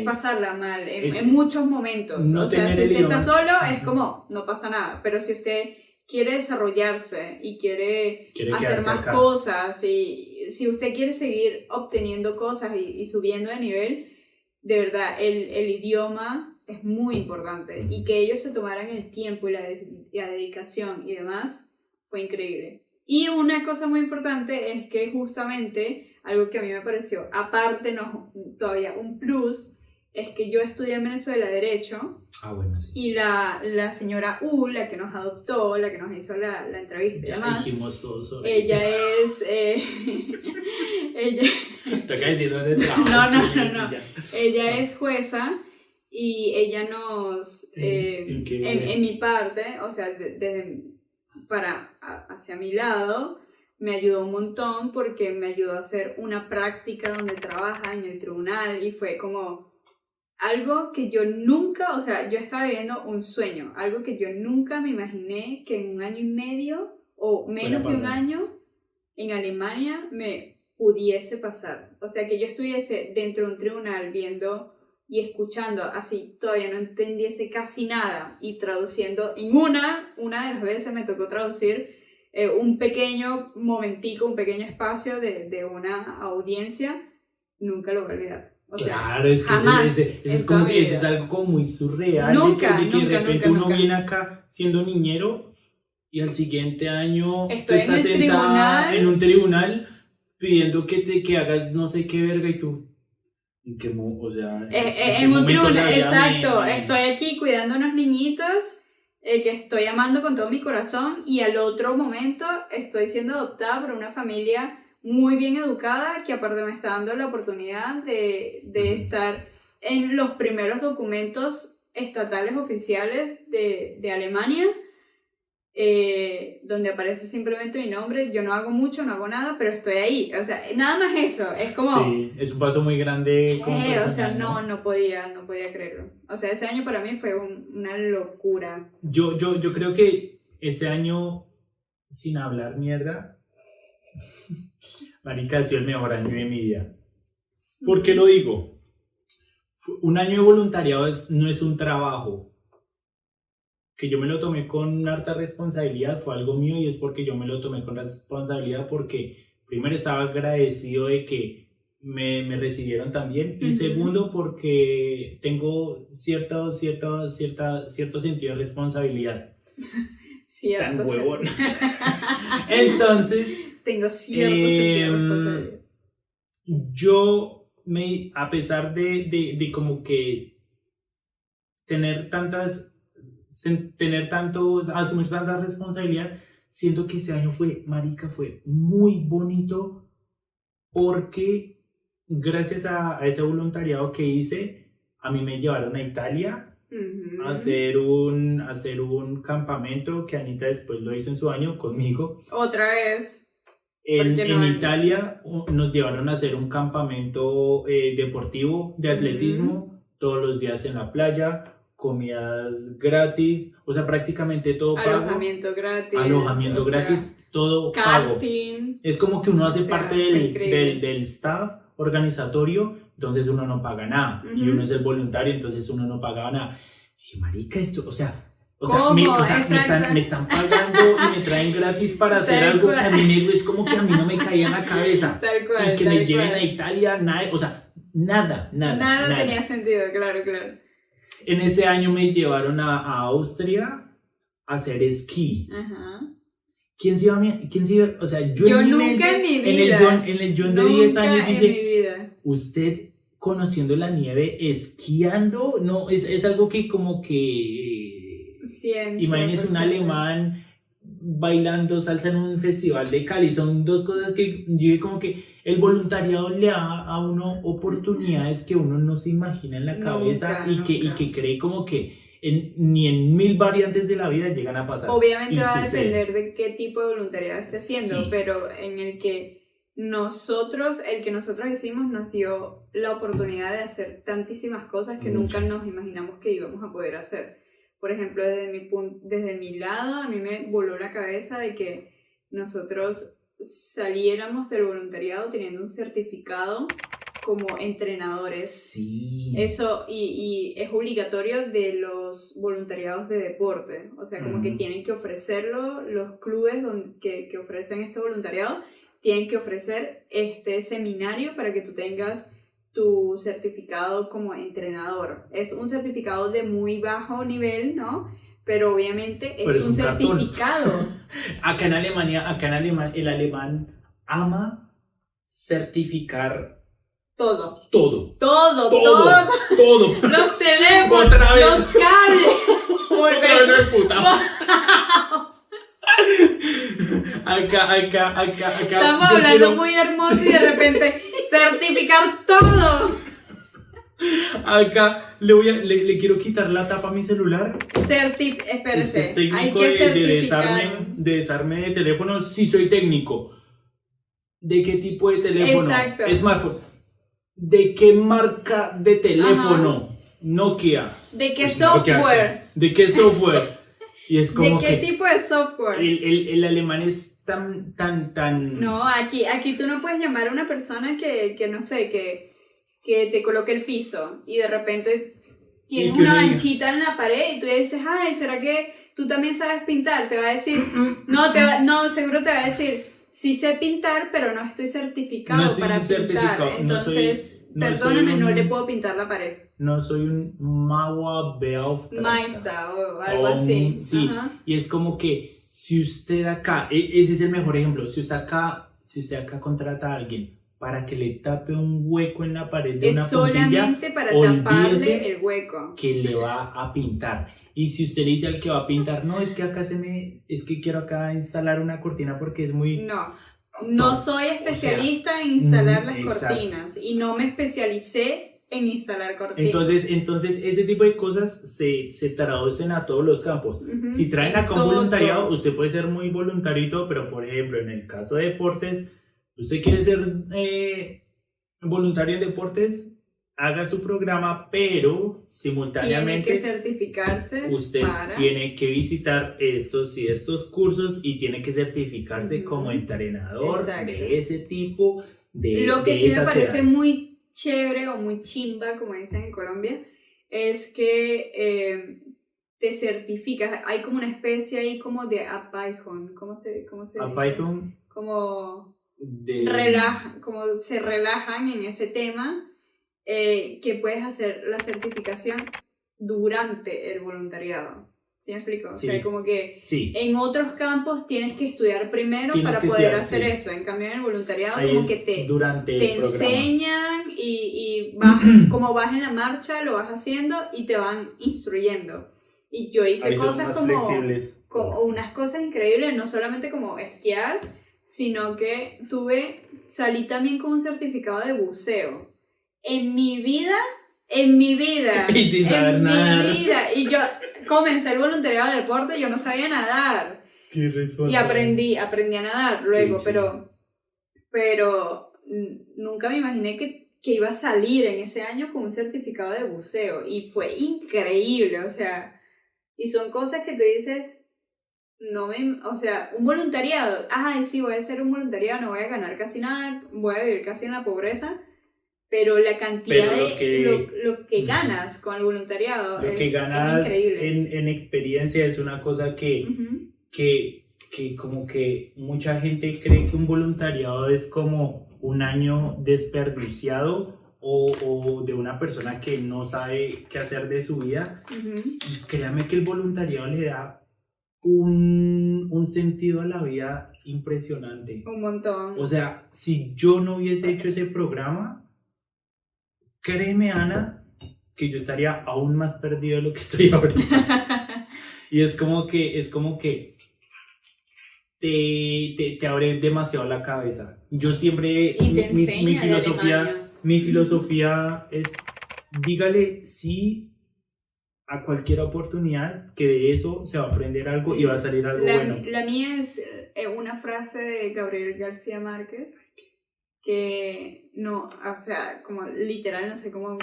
pasarla mal en muchos momentos.
No,
o sea, si usted está solo es como, no pasa nada, pero si usted quiere desarrollarse y quiere hacer más cosas, y si usted quiere seguir obteniendo cosas y subiendo de nivel, de verdad, el idioma es muy importante, y que ellos se tomaran el tiempo y la dedicación y demás fue increíble. Y una cosa muy importante es que justamente algo que a mí me pareció, aparte todavía un plus, es que yo estudié en Venezuela Derecho.
Bueno, sí.
Y la señora U, la que nos adoptó, la que nos hizo la entrevista y demás,
dijimos todo sobre
ella es ella
toca decirlo de trabajo.
No. Ella es jueza y ella nos en mi parte, o sea, hacia mi lado, me ayudó un montón porque me ayudó a hacer una práctica donde trabaja en el tribunal, y fue como algo que yo nunca, o sea, yo estaba viviendo un sueño, algo que yo nunca me imaginé que en 1 año y medio o menos de 1 año en Alemania me pudiese pasar. O sea, que yo estuviese dentro de un tribunal viendo y escuchando así, todavía no entendiese casi nada, y traduciendo. En una de las veces me tocó traducir un pequeño momentico, un pequeño espacio de una audiencia. Nunca lo voy a olvidar. O sea,
claro, es que
jamás
eso es como que eso es algo como muy surreal.
Nunca,
de que de repente uno
nunca.
viene acá siendo niñero y al siguiente año
estoy
estás sentada en un tribunal pidiendo que hagas no sé qué verga, y tú, o sea,
en un tribunal, exacto, estoy aquí cuidando a unos niñitos que estoy amando con todo mi corazón, y al otro momento estoy siendo adoptada por una familia muy bien educada que aparte me está dando la oportunidad de estar en los primeros documentos estatales oficiales de Alemania, donde aparece simplemente mi nombre. Yo no hago mucho, no hago nada, pero estoy ahí. O sea, nada más eso. Es como...
Sí, es un paso muy grande como personal,
o sea, no podía creerlo. O sea, ese año para mí fue una locura.
Yo creo que ese año, sin hablar mierda, marica, ha sido el mejor año de mi vida. ¿Por qué lo digo? Un año de voluntariado no es un trabajo. Que yo me lo tomé con harta responsabilidad, fue algo mío, y es porque yo me lo tomé con responsabilidad, porque primero estaba agradecido de que me recibieron también, y segundo porque tengo cierto sentido de responsabilidad.
Cierto.
Tan huevón. Entonces,
tengo cierto sentido de responsabilidad.
Yo, a pesar de como que tener tantas tener tanto, asumir tanta responsabilidad, siento que ese año fue muy bonito porque gracias a ese voluntariado que hice, a mí me llevaron a Italia a hacer un campamento que Anita después lo hizo en su año conmigo.
Otra vez.
En Italia nos llevaron a hacer un campamento deportivo de atletismo, todos los días en la playa, comidas gratis, o sea, prácticamente todo pago. Alojamiento gratis, todo
karting,
pago. Es como que uno hace parte del staff organizatorio, entonces uno no paga nada, y uno es el voluntario, entonces uno no pagaba nada. Y dije, marica, esto, me están pagando y me traen gratis para hacer algo que a mí es como que a mí no me caía en la cabeza.
Tal cual,
y que me lleven a Italia, nada, o sea, nada.
Nada tenía sentido, claro.
En ese año me llevaron a Austria a hacer esquí.
Ajá.
¿Quién se iba? O sea, yo en mi
nunca
mente,
en mi vida.
En el John de 10 años
dije,
en mi vida. Usted conociendo la nieve, esquiando, no, es algo que como que... Imagínese un alemán bailando salsa en un festival de Cali, son dos cosas que yo dije como que el voluntariado le da a uno oportunidades que uno no se imagina en la cabeza y que cree como que ni en 1000 variantes de la vida llegan a pasar.
Obviamente va a depender de qué tipo de voluntariado esté haciendo, sí. Pero en el que nosotros hicimos nos dio la oportunidad de hacer tantísimas cosas que nunca nos imaginamos que íbamos a poder hacer. Por ejemplo, desde mi lado, a mí me voló la cabeza de que nosotros saliéramos del voluntariado teniendo un certificado como entrenadores.
Sí.
Eso, y es obligatorio de los voluntariados de deporte. O sea, como que tienen que ofrecerlo, los clubes que ofrecen este voluntariado, tienen que ofrecer este seminario para que tú tengas tu certificado como entrenador. Es un certificado de muy bajo nivel, ¿no? Pero obviamente es un certificado.
Acá en Alemania, el alemán ama certificar
todo.
Todo.
Los teléfonos,
otra vez.
los cables.
Acá.
Estamos hablando muy hermoso y de repente certificar todo.
Acá le quiero quitar la tapa a mi celular.
Espérese.
Es técnico
hay que
de desarme de teléfono. Sí, soy técnico. ¿De qué tipo de teléfono?
Exacto.
Smartphone. ¿De qué marca de teléfono? Ajá. Nokia.
¿De qué software?
¿De qué software? Y es como
¿de qué tipo de software?
El alemán es tan...
No, aquí tú no puedes llamar a una persona que no sé, que te coloque el piso y de repente tienes una manchita en la pared y tú dices, ay, ¿será que tú también sabes pintar? Te va a decir, no, seguro te va a decir, sí sé pintar, pero no estoy certificado para pintar. Entonces, perdóname, no le puedo pintar la pared.
No soy un Mauerbeauftragter.
Meister o algo así.
Sí, ajá. Y es como que si usted acá, ese es el mejor ejemplo, si usted acá contrata a alguien para que le tape un hueco en la pared de una puntilla,
solamente para taparle el hueco
que le va a pintar. Y si usted le dice al que va a pintar, no, es que quiero acá instalar una cortina porque es muy...
No soy especialista en instalar las cortinas y no me especialicé en instalar cortinas.
Entonces ese tipo de cosas se traducen a todos los campos. Si traen acá un voluntariado, usted puede ser muy voluntario y todo, pero por ejemplo en el caso de deportes, usted quiere ser voluntario en deportes, haga su programa, pero simultáneamente
tiene que certificarse.
Usted tiene que visitar estos cursos y tiene que certificarse como entrenador. Exacto. De ese tipo de
lo que sí me parece
edades.
Muy chévere o muy chimba, como dicen en Colombia, es que te certificas. Hay como una especie ahí como de Abweichung, ¿cómo se
Abweichung,
dice? Como se relajan en ese tema, que puedes hacer la certificación durante el voluntariado. ¿Sí me explico?
Sí.
O sea, como que en otros campos tienes que estudiar primero para poder hacer eso. En cambio, en el voluntariado ahí como que te enseñan y vas, como vas en la marcha, lo vas haciendo y te van instruyendo. Y yo hice
Ahí son
cosas
más
como
flexibles.
unas cosas increíbles, no solamente como esquiar, sino que salí también con un certificado de buceo. En mi vida,
Y sin saber
en
nadar.
mi vida. Y yo comencé el voluntariado de deporte, yo no sabía nadar.
Qué responsable.
Y aprendí a nadar luego,
Qué
pero nunca me imaginé que iba a salir en ese año con un certificado de buceo. Y fue increíble, o sea, y son cosas que tú dices, o sea, un voluntariado, ay, sí, voy a hacer un voluntariado, no voy a ganar casi nada, voy a vivir casi en la pobreza, pero la cantidad lo que ganas con el voluntariado
lo que ganas
es increíble.
en experiencia es una cosa
Uh-huh.
que como que mucha gente cree que un voluntariado es como un año desperdiciado o de una persona que no sabe qué hacer de su vida.
Uh-huh.
Y créame que el voluntariado le da un sentido a la vida impresionante.
Un montón.
O sea, si yo no hubiese hecho ese programa, créeme, Ana, que yo estaría aún más perdido de lo que estoy ahorita. Y es como que te abre demasiado la cabeza. Yo siempre, mi filosofía es, dígale sí a cualquier oportunidad, que de eso se va a aprender algo y va a salir algo bueno.
La mía es una frase de Gabriel García Márquez, que no, o sea, como literal, no sé cómo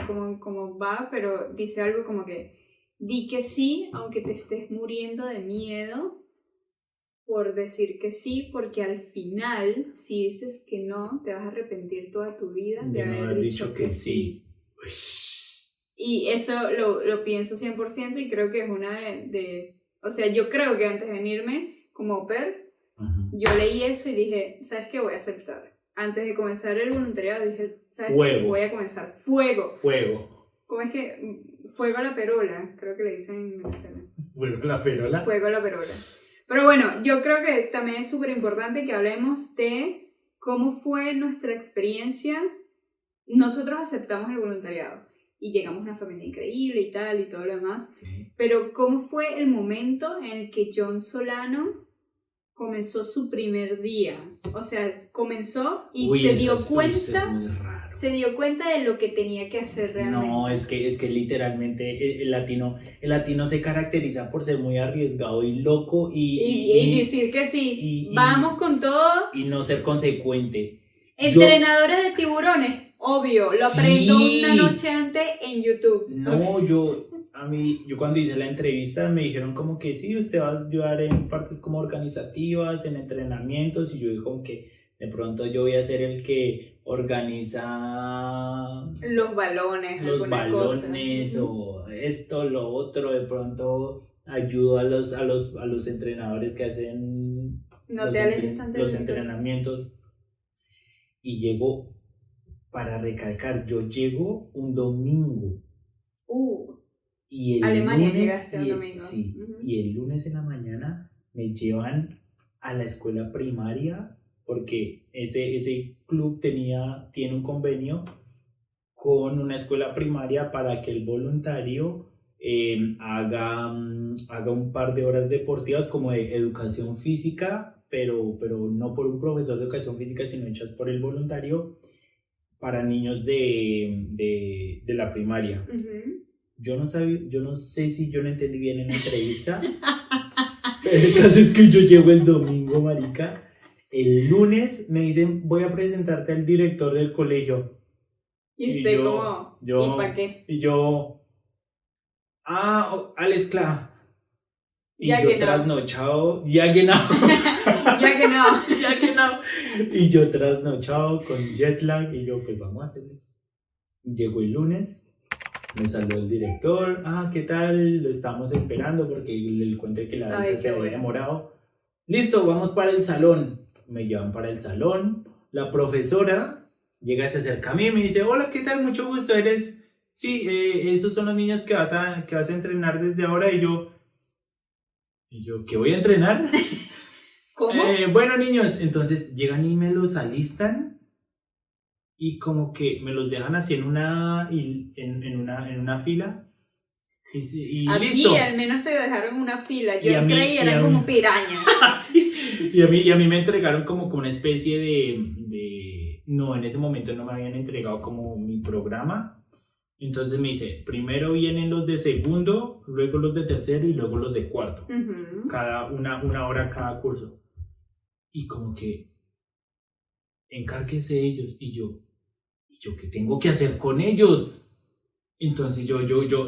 va, pero dice algo como que di que sí, aunque te estés muriendo de miedo por decir que sí, porque al final, si dices que no, te vas a arrepentir toda tu vida de haber dicho que sí. Y eso lo pienso 100% y creo que es una o sea, yo creo que antes de venirme como au pair, yo leí eso y dije, ¿sabes qué? Voy a aceptar. Antes de comenzar el voluntariado dije, ¿sabes qué? Voy a comenzar. Fuego. ¿Cómo es que? Fuego a la perola, creo que le dicen en Venezuela.
¿Fuego a la perola?
Fuego a la perola. Pero bueno, yo creo que también es súper importante que hablemos de cómo fue nuestra experiencia. Nosotros aceptamos el voluntariado y llegamos a una familia increíble y tal y todo lo demás. Sí. Pero ¿cómo fue el momento en el que John Solano comenzó su primer día? O sea, comenzó y se dio cuenta de lo que tenía que hacer realmente.
No, es que literalmente el latino se caracteriza por ser muy arriesgado y loco
y decir que sí, vamos con todo.
Y no ser consecuente.
Entrenadores de tiburones, obvio, lo aprendo una noche antes en YouTube.
No, yo cuando hice la entrevista me dijeron como que sí, usted va a ayudar en partes como organizativas, en entrenamientos, y yo dije como que de pronto yo voy a ser el que organiza
los balones
o esto, lo otro, de pronto ayudo a los entrenadores que hacen los entrenamientos. Y llego, para recalcar, yo llego un domingo. Y el
Alemania
lunes,
llegaste un domingo.
Sí, y el lunes en la mañana me llevan a la escuela primaria, porque ese club tiene un convenio con una escuela primaria para que el voluntario haga un par de horas deportivas como de educación física, pero no por un profesor de educación física, sino hechas por el voluntario para niños de la primaria. Yo no sé si yo no entendí bien en la entrevista, pero el caso es que yo llego el domingo, marica. El lunes me dicen, voy a presentarte al director del colegio.
Y usted como, ¿y para qué?
Y yo, Alex Cla. Y
ya
yo trasnochado, ya que no. Y yo trasnochado con jet lag, y yo, pues vamos a hacerle. Llegó el lunes. Me saludó el director, ¿qué tal? Lo estamos esperando porque le conté que la visa se había demorado. Listo, vamos para el salón. Me llevan para el salón. La profesora llega, se acerca a mí y me dice, hola, ¿qué tal? Mucho gusto, ¿eres? Sí, esos son los niños que vas a entrenar desde ahora. Y yo, ¿qué voy a entrenar?
¿Cómo?
Bueno, niños, entonces llegan y me los alistan. Y como que me los dejan así en una fila. y
Aquí
listo.
al menos te dejaron una fila. Yo
Y a mí-
entré y
y a
eran
mí-
como pirañas.
Sí. Y a mí me entregaron como una especie no, en ese momento no me habían entregado como mi programa. Entonces me dice, primero vienen los de segundo, luego los de tercero y luego los de cuarto.
Ujú.
Cada una hora cada curso. Y como que encárguese ellos. ¿Y yo qué tengo que hacer con ellos? Entonces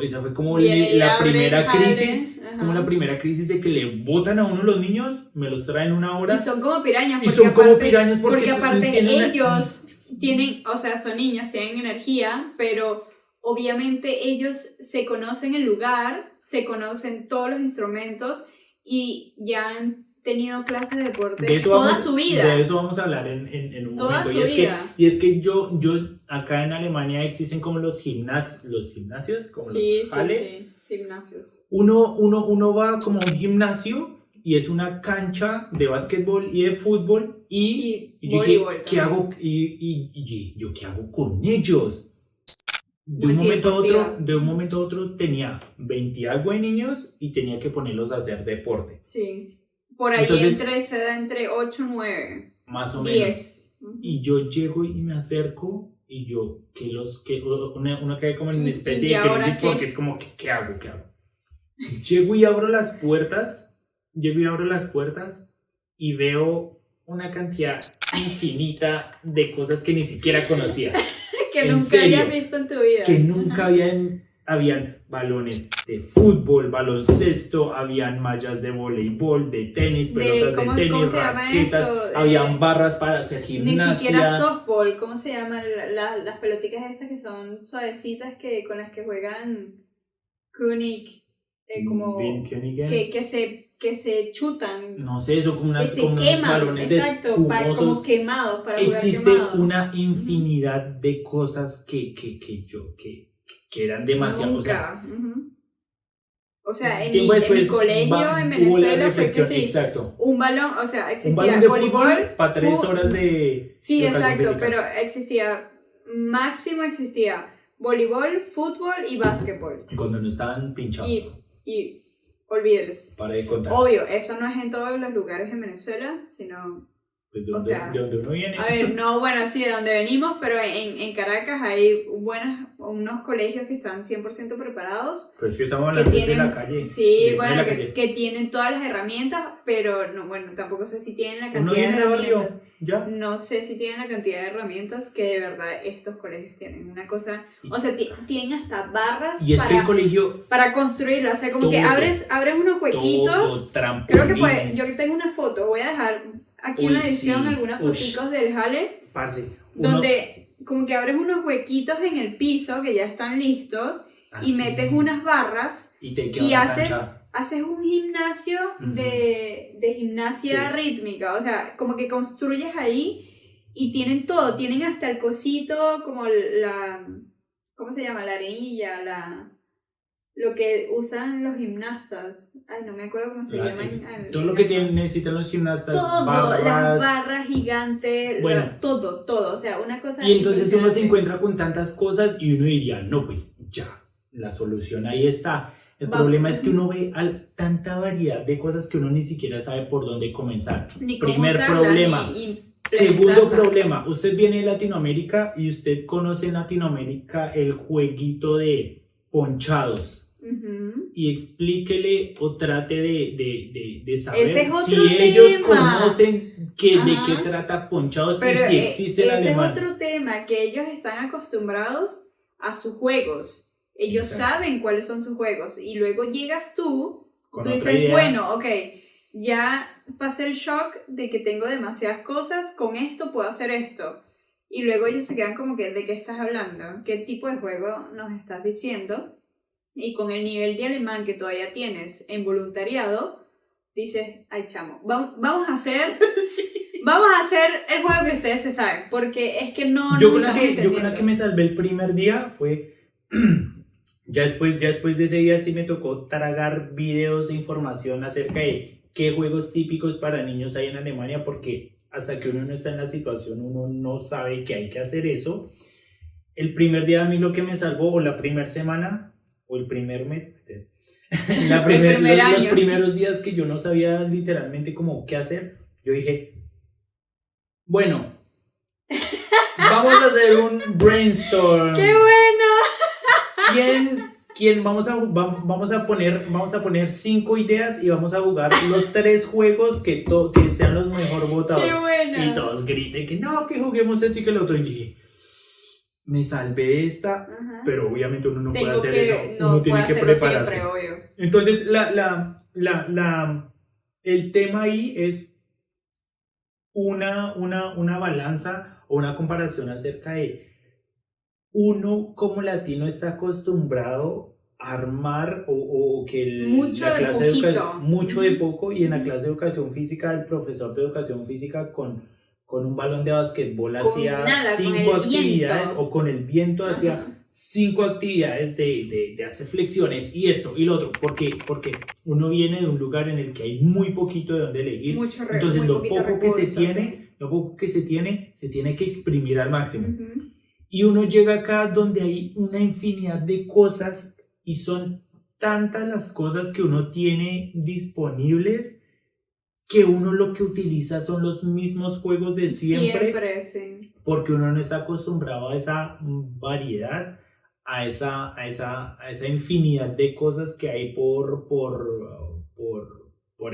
esa fue como
Viene y
la
abre,
primera
abre,
crisis. Es como
ajá.
la primera crisis de que le botan a uno los niños, me los traen una hora.
Y son como pirañas.
Y
Porque
son como
aparte,
pirañas porque
aparte
tienen una-
ellos tienen, o sea, son niños, tienen energía, pero obviamente ellos se conocen el lugar, se conocen todos los instrumentos y ya han tenido clases de deporte toda su vida.
De eso vamos a hablar en un
Toda
momento.
su
Y
vida.
es que yo acá en Alemania existen como los gimnasios, como
Sí,
los Halle.
sí, gimnasios.
Uno va como a un gimnasio y es una cancha de básquetbol y de fútbol y yo dije,
voleibol
¿qué
también.
hago? Y yo, ¿qué hago con ellos? De un
Multideportiva.
momento a otro tenía 20 y algo de niños y tenía que ponerlos a hacer deporte.
Sí. Por ahí
Entonces,
se da entre 8, 9,
más o menos.
10.
Y yo llego y me acerco y yo, uno cae como en una especie
¿Y
de
ahora
crisis
qué?
porque es como, ¿qué hago? Llego y abro las puertas y veo una cantidad infinita de cosas que ni siquiera conocía.
Que
En
nunca
serio,
habías visto en tu vida.
Que nunca habían balones de fútbol, baloncesto, habían mallas de voleibol, de tenis, pelotas
¿cómo
de tenis,
se llama
raquetas,
esto?
habían barras para hacer
Ni
gimnasia.
siquiera softball, ¿cómo se llaman las pelotitas estas que son suavecitas con las que juegan König? Como que se chutan,
No sé, eso como
que se
unos
queman,
balones
exacto, como
espumosos.
quemados para
Existe
jugar quemados.
una infinidad de cosas que eran demasiado.
Nunca. O sea, en
tiempo
mi
después
colegio en
hubo la
Venezuela fue que
reflexión,
sí,
exacto.
un balón, o sea,
Un
existía
balón de
voleibol
fútbol para 3 horas de
Sí,
educación
exacto,
física.
pero existía voleibol, fútbol y básquetbol.
Y cuando no estaban pinchados.
Y olvídeles.
Para de contar.
Obvio, eso no es en todos los lugares en Venezuela, sino...
Pues
o sea,
de donde uno viene.
A ver, no, bueno, sí, de donde venimos, pero en Caracas hay unos colegios que están 100% preparados.
Pero es que estamos hablando de la calle.
Sí, bueno, que tienen todas las herramientas, pero no, bueno, tampoco sé si tienen la cantidad de herramientas.
¿Ya?
No sé si tienen la cantidad de herramientas que de verdad estos colegios tienen. Una cosa, o sea, tienen hasta barras
y es que el colegio
para construirlo. O sea, como
todo,
que abres unos huequitos. Creo que yo tengo una foto, voy a dejar aquí en la edición algunas fotitos del Halle.
Parce,
donde como que abres unos huequitos en el piso que ya están listos y metes unas barras
y
haces un gimnasio de gimnasia rítmica, o sea, como que construyes ahí y tienen todo, tienen hasta el cosito como ¿cómo se llama? La arenilla, lo que usan los gimnastas. Ay, no me acuerdo cómo se llama.
Todo lo que necesitan los gimnastas.
Todo, las barras gigantes,
bueno,
todo. O sea, una cosa.
Y entonces uno se encuentra con tantas cosas y uno diría, no, pues ya, la solución ahí está. El problema es que uno ve tanta variedad de cosas que uno ni siquiera sabe por dónde comenzar.
Primer
problema. Segundo problema, usted viene de Latinoamérica y usted conoce en Latinoamérica el jueguito de ponchados. Y explíquele o trate de saber si ellos conocen de qué trata ponchados.
Pero
y si existe en Alemania.
Ese es otro tema, que ellos están acostumbrados a sus juegos. Ellos saben cuáles son sus juegos. Y luego llegas tú dices, bueno, ok, ya pasé el shock de que tengo demasiadas cosas, con esto puedo hacer esto. Y luego ellos se quedan como que, ¿de qué estás hablando? ¿Qué tipo de juego nos estás diciendo? Y con el nivel de alemán que todavía tienes en voluntariado, dices, ay chamo, vamos a hacer el juego que ustedes se saben, porque es que no
yo con la que me salvé el primer día fue, ya después de ese día sí me tocó tragar videos e información acerca de qué juegos típicos para niños hay en Alemania, porque hasta que uno no está en la situación, uno no sabe que hay que hacer eso. El primer día a mí lo que me salvó, o la primera semana, o el primer mes, entonces, los
año.
primeros días que yo no sabía literalmente como qué hacer, yo dije, bueno, vamos a hacer un brainstorm.
¡Qué bueno!
¿Quién vamos a poner 5 ideas y vamos a jugar los 3 juegos que sean los mejor votados?
¡Qué bueno!
Y todos griten que no, que juguemos eso y que el otro. Y dije, me salvé de esta,
Ajá.
pero obviamente uno no
Tengo
puede hacer
que,
eso.
no
Uno tiene que
hacerlo
prepararse.
siempre, obvio.
Entonces, el tema ahí es una balanza o una comparación acerca de uno como latino está acostumbrado a armar o que
Mucho
la
de
clase de
poquito.
educación, mucho de poco, y en la clase de educación física el profesor de educación física con un balón de basquetbol hacía
nada, con
5
el
actividades
viento.
o con el viento
Ajá.
hacía 5 actividades de hacer flexiones y esto y lo otro, porque uno viene de un lugar en el que hay muy poquito de donde elegir, entonces
muy
lo
poquito
poco que se
recursos,
tiene,
sí.
lo poco que se tiene que exprimir al máximo.
Ujú.
Y uno llega acá donde hay una infinidad de cosas y son tantas las cosas que uno tiene disponibles que uno lo que utiliza son los mismos juegos de siempre.
Sí.
Porque uno no está acostumbrado a esa variedad, a esa infinidad de cosas que hay por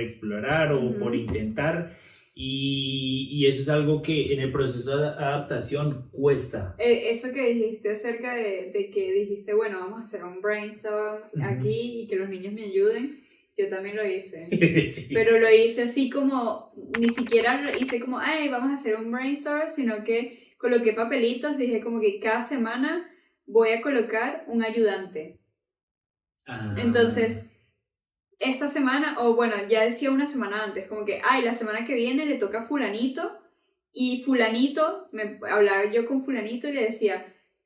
explorar o por intentar. Y eso es algo que en el proceso de adaptación cuesta.
Eso que dijiste acerca de que dijiste, bueno, vamos a hacer un brainstorm aquí y que los niños me ayuden, yo también lo hice.
Sí.
Pero lo hice así como, ni siquiera lo hice como, ay, vamos a hacer un brainstorm, sino que coloqué papelitos, dije como que cada semana voy a colocar un ayudante. Entonces, esta semana, o bueno, ya decía una semana antes, como que, ay, la semana que viene le toca a fulanito, y fulanito, hablaba yo con fulanito y le decía,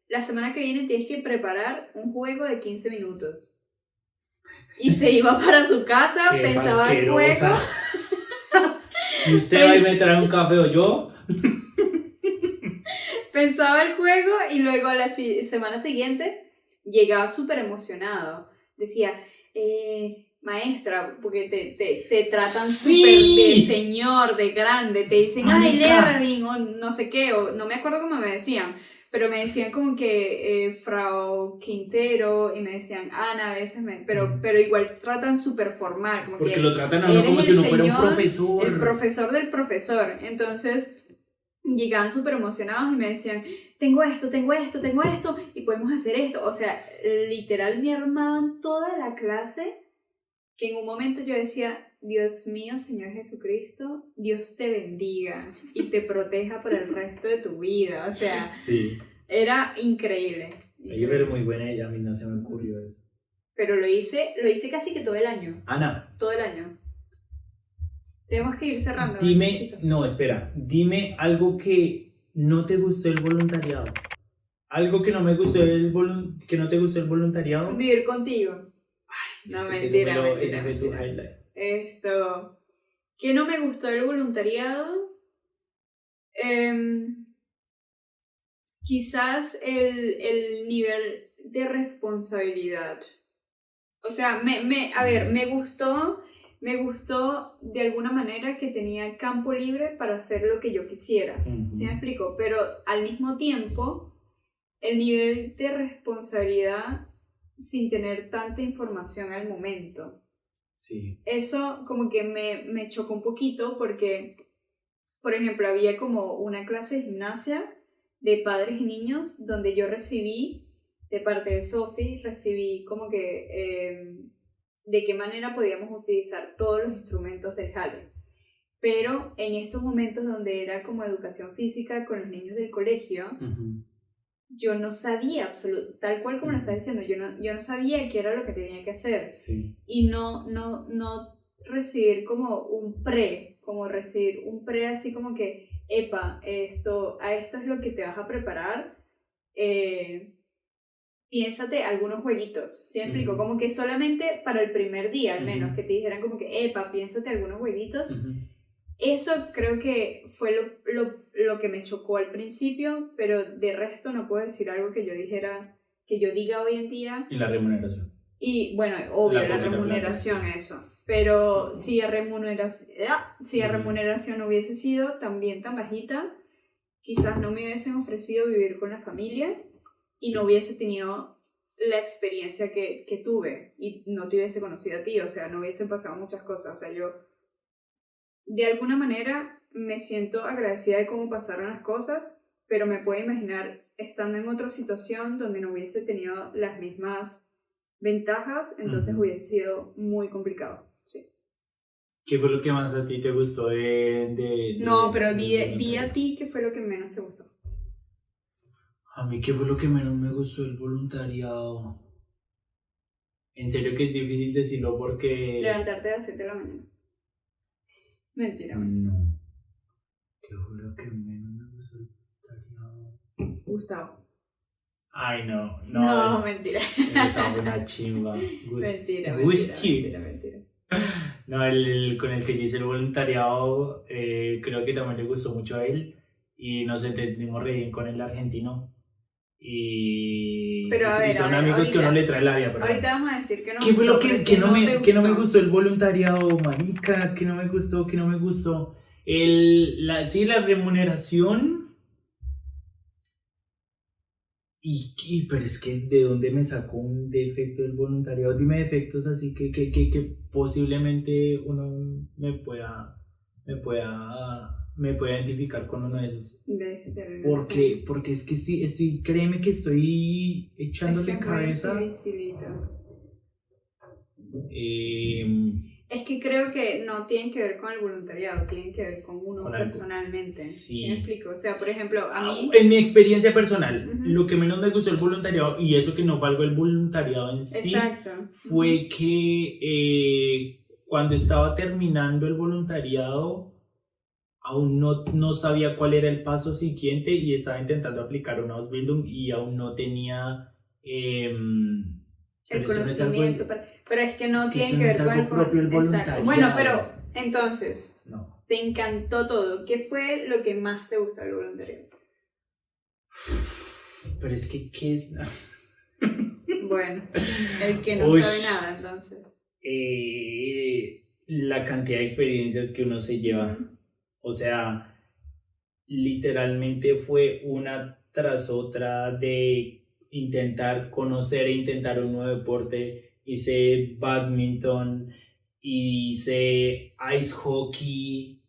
la semana que viene tienes que preparar un juego de 15 minutos. Y se iba para su casa,
Qué
pensaba el juego.
¿Y usted va y me trae un café o yo?
Pensaba el juego y luego a la semana siguiente llegaba súper emocionado. Decía, maestra, porque te tratan súper de señor, de grande, te dicen, ay, Lervin, o no sé qué, o no me acuerdo cómo me decían, pero me decían como que Frau Quintero, y me decían Ana a veces, pero igual tratan súper formal, como
porque
que
lo tratan a uno como si uno fuera un profesor.
El profesor del profesor. Entonces llegaban súper emocionados y me decían, tengo esto, y podemos hacer esto. O sea, literal me armaban toda la clase, que en un momento yo decía, Dios mío, Señor Jesucristo, Dios te bendiga y te proteja por el resto de tu vida. O sea,
sí.
Era increíble.
Pero muy buena ella, a mí no se me ocurrió eso.
Pero lo hice casi que todo el año.
Ana.
Todo el año. Tenemos que ir cerrando.
Dime algo que no te gustó el voluntariado. Algo que no me gustó que no te gustó el voluntariado.
Vivir contigo. Ay, no, mentira.
Ese fue tu highlight.
¿Qué no me gustó del voluntariado? Quizás el nivel de responsabilidad. O sea, me gustó de alguna manera que tenía campo libre para hacer lo que yo quisiera. ¿Sí me explico? Pero al mismo tiempo, el nivel de responsabilidad sin tener tanta información al momento.
Sí.
Eso como que me chocó un poquito porque, por ejemplo, había como una clase de gimnasia de padres y niños donde yo recibí, de parte de Sophie, recibí como que de qué manera podíamos utilizar todos los instrumentos del jale. Pero en estos momentos donde era como educación física con los niños del colegio, yo no sabía tal cual como lo estás diciendo, yo no sabía qué era lo que tenía que hacer.
Sí.
Y no recibir como un pre así como que, epa, a esto es lo que te vas a preparar, piénsate algunos jueguilos, ¿sí me explico? Como que solamente para el primer día al menos, que te dijeran como que, epa, piénsate algunos jueguitos. Eso creo que fue lo que me chocó al principio, pero de resto no puedo decir algo que yo diga hoy en día.
¿Y la remuneración?
Y bueno, obvio, la
poquita
remuneración, eso. Pero si la remuneración hubiese sido también tan bajita, quizás no me hubiesen ofrecido vivir con la familia y no hubiese tenido la experiencia que tuve y no te hubiese conocido a ti, o sea, no hubiesen pasado muchas cosas. O sea, yo de alguna manera me siento agradecida de cómo pasaron las cosas, pero me puedo imaginar estando en otra situación donde no hubiese tenido las mismas ventajas, entonces hubiese sido muy complicado. Sí.
¿Qué fue lo que más a ti te gustó
No, pero di a ti qué fue lo que menos te gustó.
A mí, ¿qué fue lo que menos me gustó del voluntariado? En serio que es difícil decirlo porque...
Levantarte a las 7 de la mañana. Mentira.
No. ¿Qué fue lo que menos me gustó del voluntariado?
Gustavo.
Ay, no.
No, mentira.
Gustavo una chimba.
Mentira.
No, el con el que yo hice el voluntariado, creo que también le gustó mucho a él y nos entendimos re bien con el argentino.
Pero a ver,
son
a ver,
amigos
ahorita,
que uno le trae la vida. Pero
ahorita vamos a decir que no.
¿qué fue lo que no me
gustó?
gustó el voluntariado, marica? ¿Qué no me gustó? La remuneración. Pero es que ¿de dónde me sacó un defecto del voluntariado? Dime defectos así que posiblemente uno me pueda identificar con uno de ellos. Porque es que créeme que estoy echándole cabeza.
Es que creo que no tienen que ver con el voluntariado, tienen que ver con uno personalmente.
Sí.
¿Sí me explico? O sea, por ejemplo, a mí...
En mi experiencia personal, lo que menos me gustó del voluntariado, y eso que no fue algo del voluntariado en sí, fue que cuando estaba terminando el voluntariado, aún no sabía cuál era el paso siguiente y estaba intentando aplicar una Ausbildung y aún no tenía...
el conocimiento, pero es que no tiene que ver con el propio voluntariado. Bueno, pero entonces, te encantó todo. ¿Qué fue lo que más te gustó del voluntariado?
Pero es que, ¿qué es?
Bueno, el que no sabe nada, entonces.
La cantidad de experiencias que uno se lleva. O sea, literalmente fue una tras otra de intentar conocer e intentar un nuevo deporte. Hice badminton, hice ice hockey,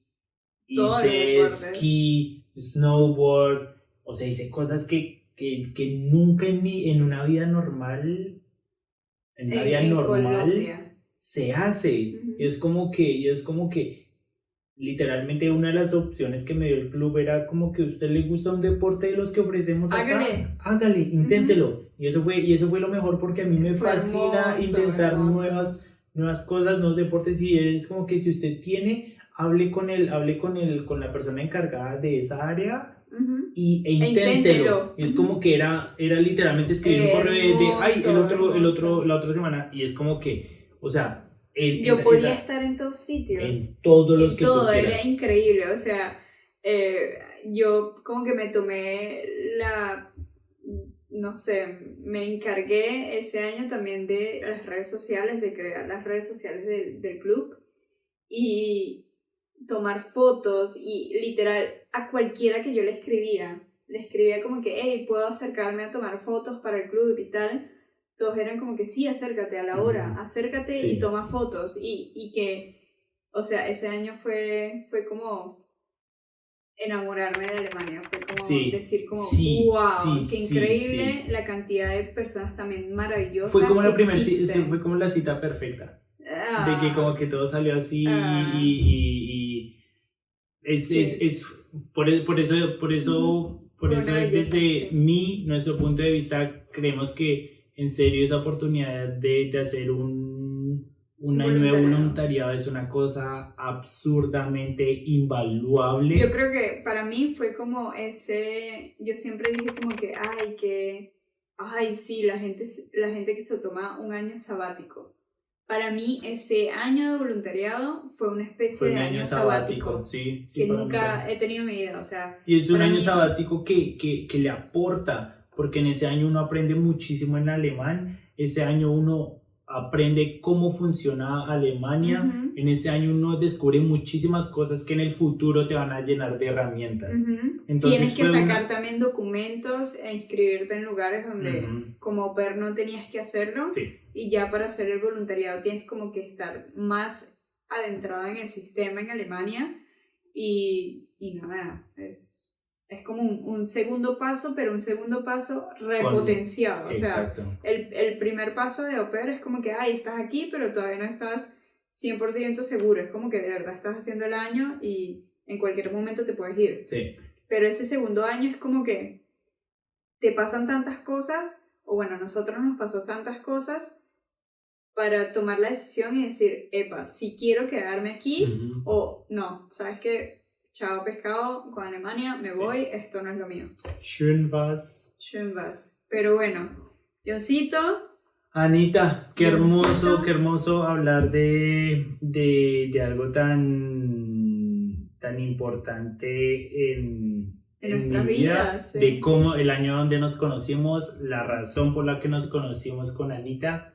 hice esquí, snowboard, o sea, hice cosas que nunca en una vida normal, se hace. Y es como que literalmente una de las opciones que me dio el club era como que a usted le gusta un deporte de los que ofrecemos acá, hágale, inténtelo. Y eso fue lo mejor porque a mí me fascina intentar nuevas cosas, nuevos deportes, y es como que si usted tiene, hable con la persona encargada de esa área e inténtelo. Y es como que era literalmente escribir un correo la otra semana, y es como que, o sea,
yo podía estar en todos sitios.
En todos los que tú quieras.
Era increíble, o sea, yo como que me tomé no sé, me encargué ese año también de las redes sociales, de crear las redes sociales del club y tomar fotos, y literal a cualquiera que yo le escribía como que, hey, ¿puedo acercarme a tomar fotos para el club y tal? Todos eran como que sí, acércate a la hora, acércate y toma fotos, y que, o sea, ese año fue como enamorarme de Alemania, fue como decir como, wow, qué increíble la cantidad de personas también maravillosas.
Fue como fue como la cita perfecta, de que como que todo salió así y es por eso desde nuestro punto de vista creemos que en serio esa oportunidad de hacer un nuevo voluntariado es una cosa absurdamente invaluable.
Yo creo que para mí fue como yo siempre dije como que sí, la gente que se toma un año sabático. Para mí ese año de voluntariado fue una especie de año sabático
sí,
que nunca he tenido en mi vida, o sea.
Y es un año sabático que le aporta, porque en ese año uno aprende muchísimo en alemán, ese año uno aprende cómo funciona Alemania.
Ujú.
En ese año uno descubre muchísimas cosas que en el futuro te van a llenar de herramientas.
Ujú.
Entonces
Tienes que
fue
sacar
una...
también documentos e inscribirte en lugares donde
Ujú.
como au pair no tenías que hacerlo,
Sí,
y ya para hacer el voluntariado tienes como que estar más adentrado en el sistema en Alemania y nada, es como un segundo paso, pero un segundo paso repotenciado. O sea,
exacto.
el primer paso de au pair es como que, ay, estás aquí, pero todavía no estás 100% seguro. Es como que de verdad estás haciendo el año y en cualquier momento te puedes ir.
Sí,
Pero ese segundo año es como que te pasan tantas cosas, o bueno, a nosotros nos pasó tantas cosas para tomar la decisión y decir, epa, si quiero quedarme aquí
Ujú.
o no, ¿sabes qué? Chao pescado, con Alemania, me
Sí.
voy, esto no es lo mío.
Schön was.
Schön was. Pero bueno, Johncito,
Anita,
Johncito.
qué hermoso hablar de algo tan importante
En
en mi
nuestras
vida,
vidas, sí.
de cómo el año donde nos conocimos, la razón por la que nos conocimos con Anita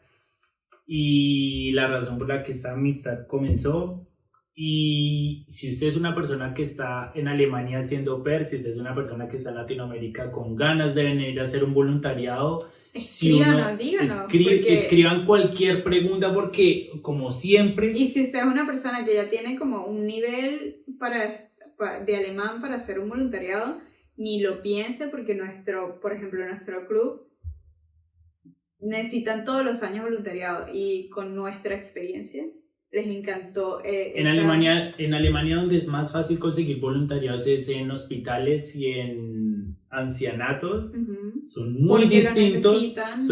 y la razón por la que esta amistad comenzó. Y si usted es una persona que está en Alemania haciendo au pair, si usted es una persona que está en Latinoamérica con ganas de venir a hacer un voluntariado, si uno
Díganos, porque...
escriban cualquier pregunta porque como siempre...
Y si usted es una persona que ya tiene como un nivel de alemán para hacer un voluntariado, ni lo piense porque por ejemplo, nuestro club necesitan todos los años voluntariado y con nuestra experiencia les encantó
En Alemania donde es más fácil conseguir voluntariados es en hospitales y en ancianatos.
Uh-huh.
Son muy distintos,
montón.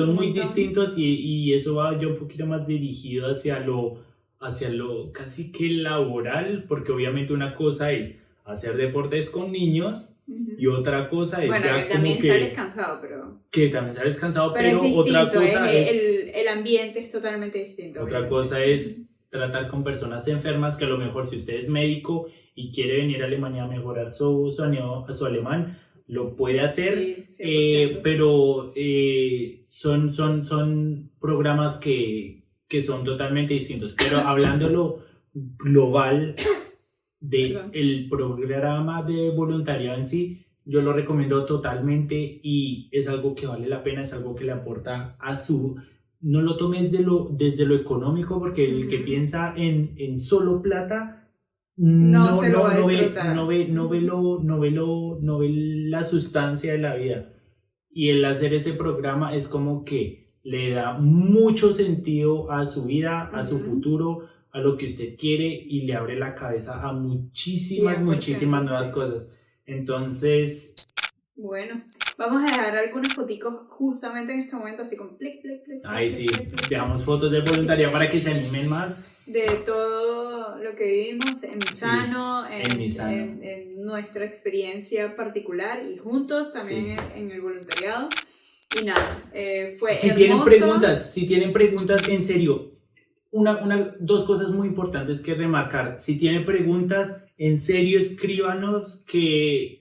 y eso va ya un poquito más dirigido hacia lo casi que laboral, porque obviamente una cosa es hacer deportes con niños
Uh-huh.
y otra cosa es
bueno,
ya como
también
que...
sales cansado, pero...
Que también sales cansado,
pero
pero
es distinto,
otra cosa
el ambiente es totalmente distinto.
Otra
obviamente.
cosa es tratar con personas enfermas, que a lo mejor si usted es médico y quiere venir a Alemania a mejorar su alemán, lo puede hacer,
Sí, 100%.
pero son programas que son totalmente distintos. Pero hablándolo global del programa de voluntariado en sí, yo lo recomiendo totalmente y es algo que vale la pena, es algo que le aporta a su... No lo tomes desde lo económico, porque el que piensa en solo plata
no se lo va a disfrutar.
no ve la sustancia de la vida. Y el hacer ese programa es como que le da mucho sentido a su vida, a su futuro, a lo que usted quiere y le abre la cabeza a muchísimas nuevas cosas. Entonces...
Bueno, vamos a dejar algunas foticos justamente en este momento, así con clic.
Ay, sí, veamos fotos del voluntariado para que se animen más.
De todo lo que vivimos en Misano, en nuestra experiencia particular y juntos también en el voluntariado. Y nada, fue hermoso.
Si tienen preguntas, en serio, dos cosas muy importantes que remarcar. Si tienen preguntas, en serio, escríbanos, que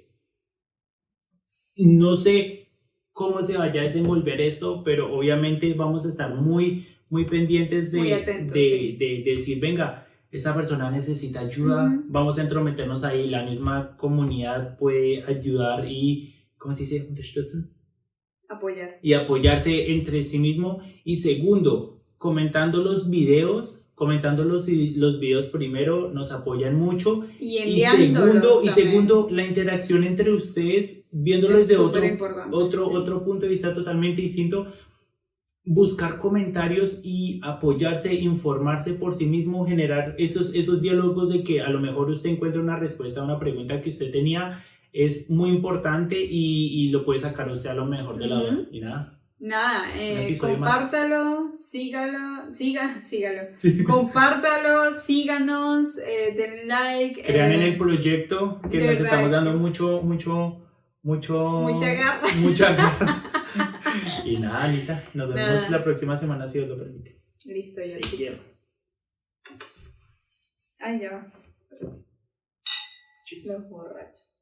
no sé cómo se vaya a desenvolver esto, pero obviamente vamos a estar muy pendientes
muy atentos,
de decir, venga, esa persona necesita ayuda, vamos a entrometernos ahí, la misma comunidad puede ayudar y, ¿cómo se dice? Unterstützen.
Apoyar.
Y apoyarse entre sí mismo. Y segundo, comentando los videos primero nos apoyan mucho y segundo la interacción entre ustedes viéndolos de otro punto de vista totalmente distinto, buscar comentarios y apoyarse, informarse por sí mismo, generar esos diálogos de que a lo mejor usted encuentra una respuesta a una pregunta que usted tenía, es muy importante y lo puede sacar usted a lo mejor de la duda. Y
nada, compártalo, sígalo. Sí. Compártalo, síganos, den like.
Crean en el proyecto, que nos estamos dando mucha garra. Y nada, Anita, nos vemos la próxima semana si Dios lo permite.
Listo, ya.
Te quiero.
Ay, ya va. Los borrachos.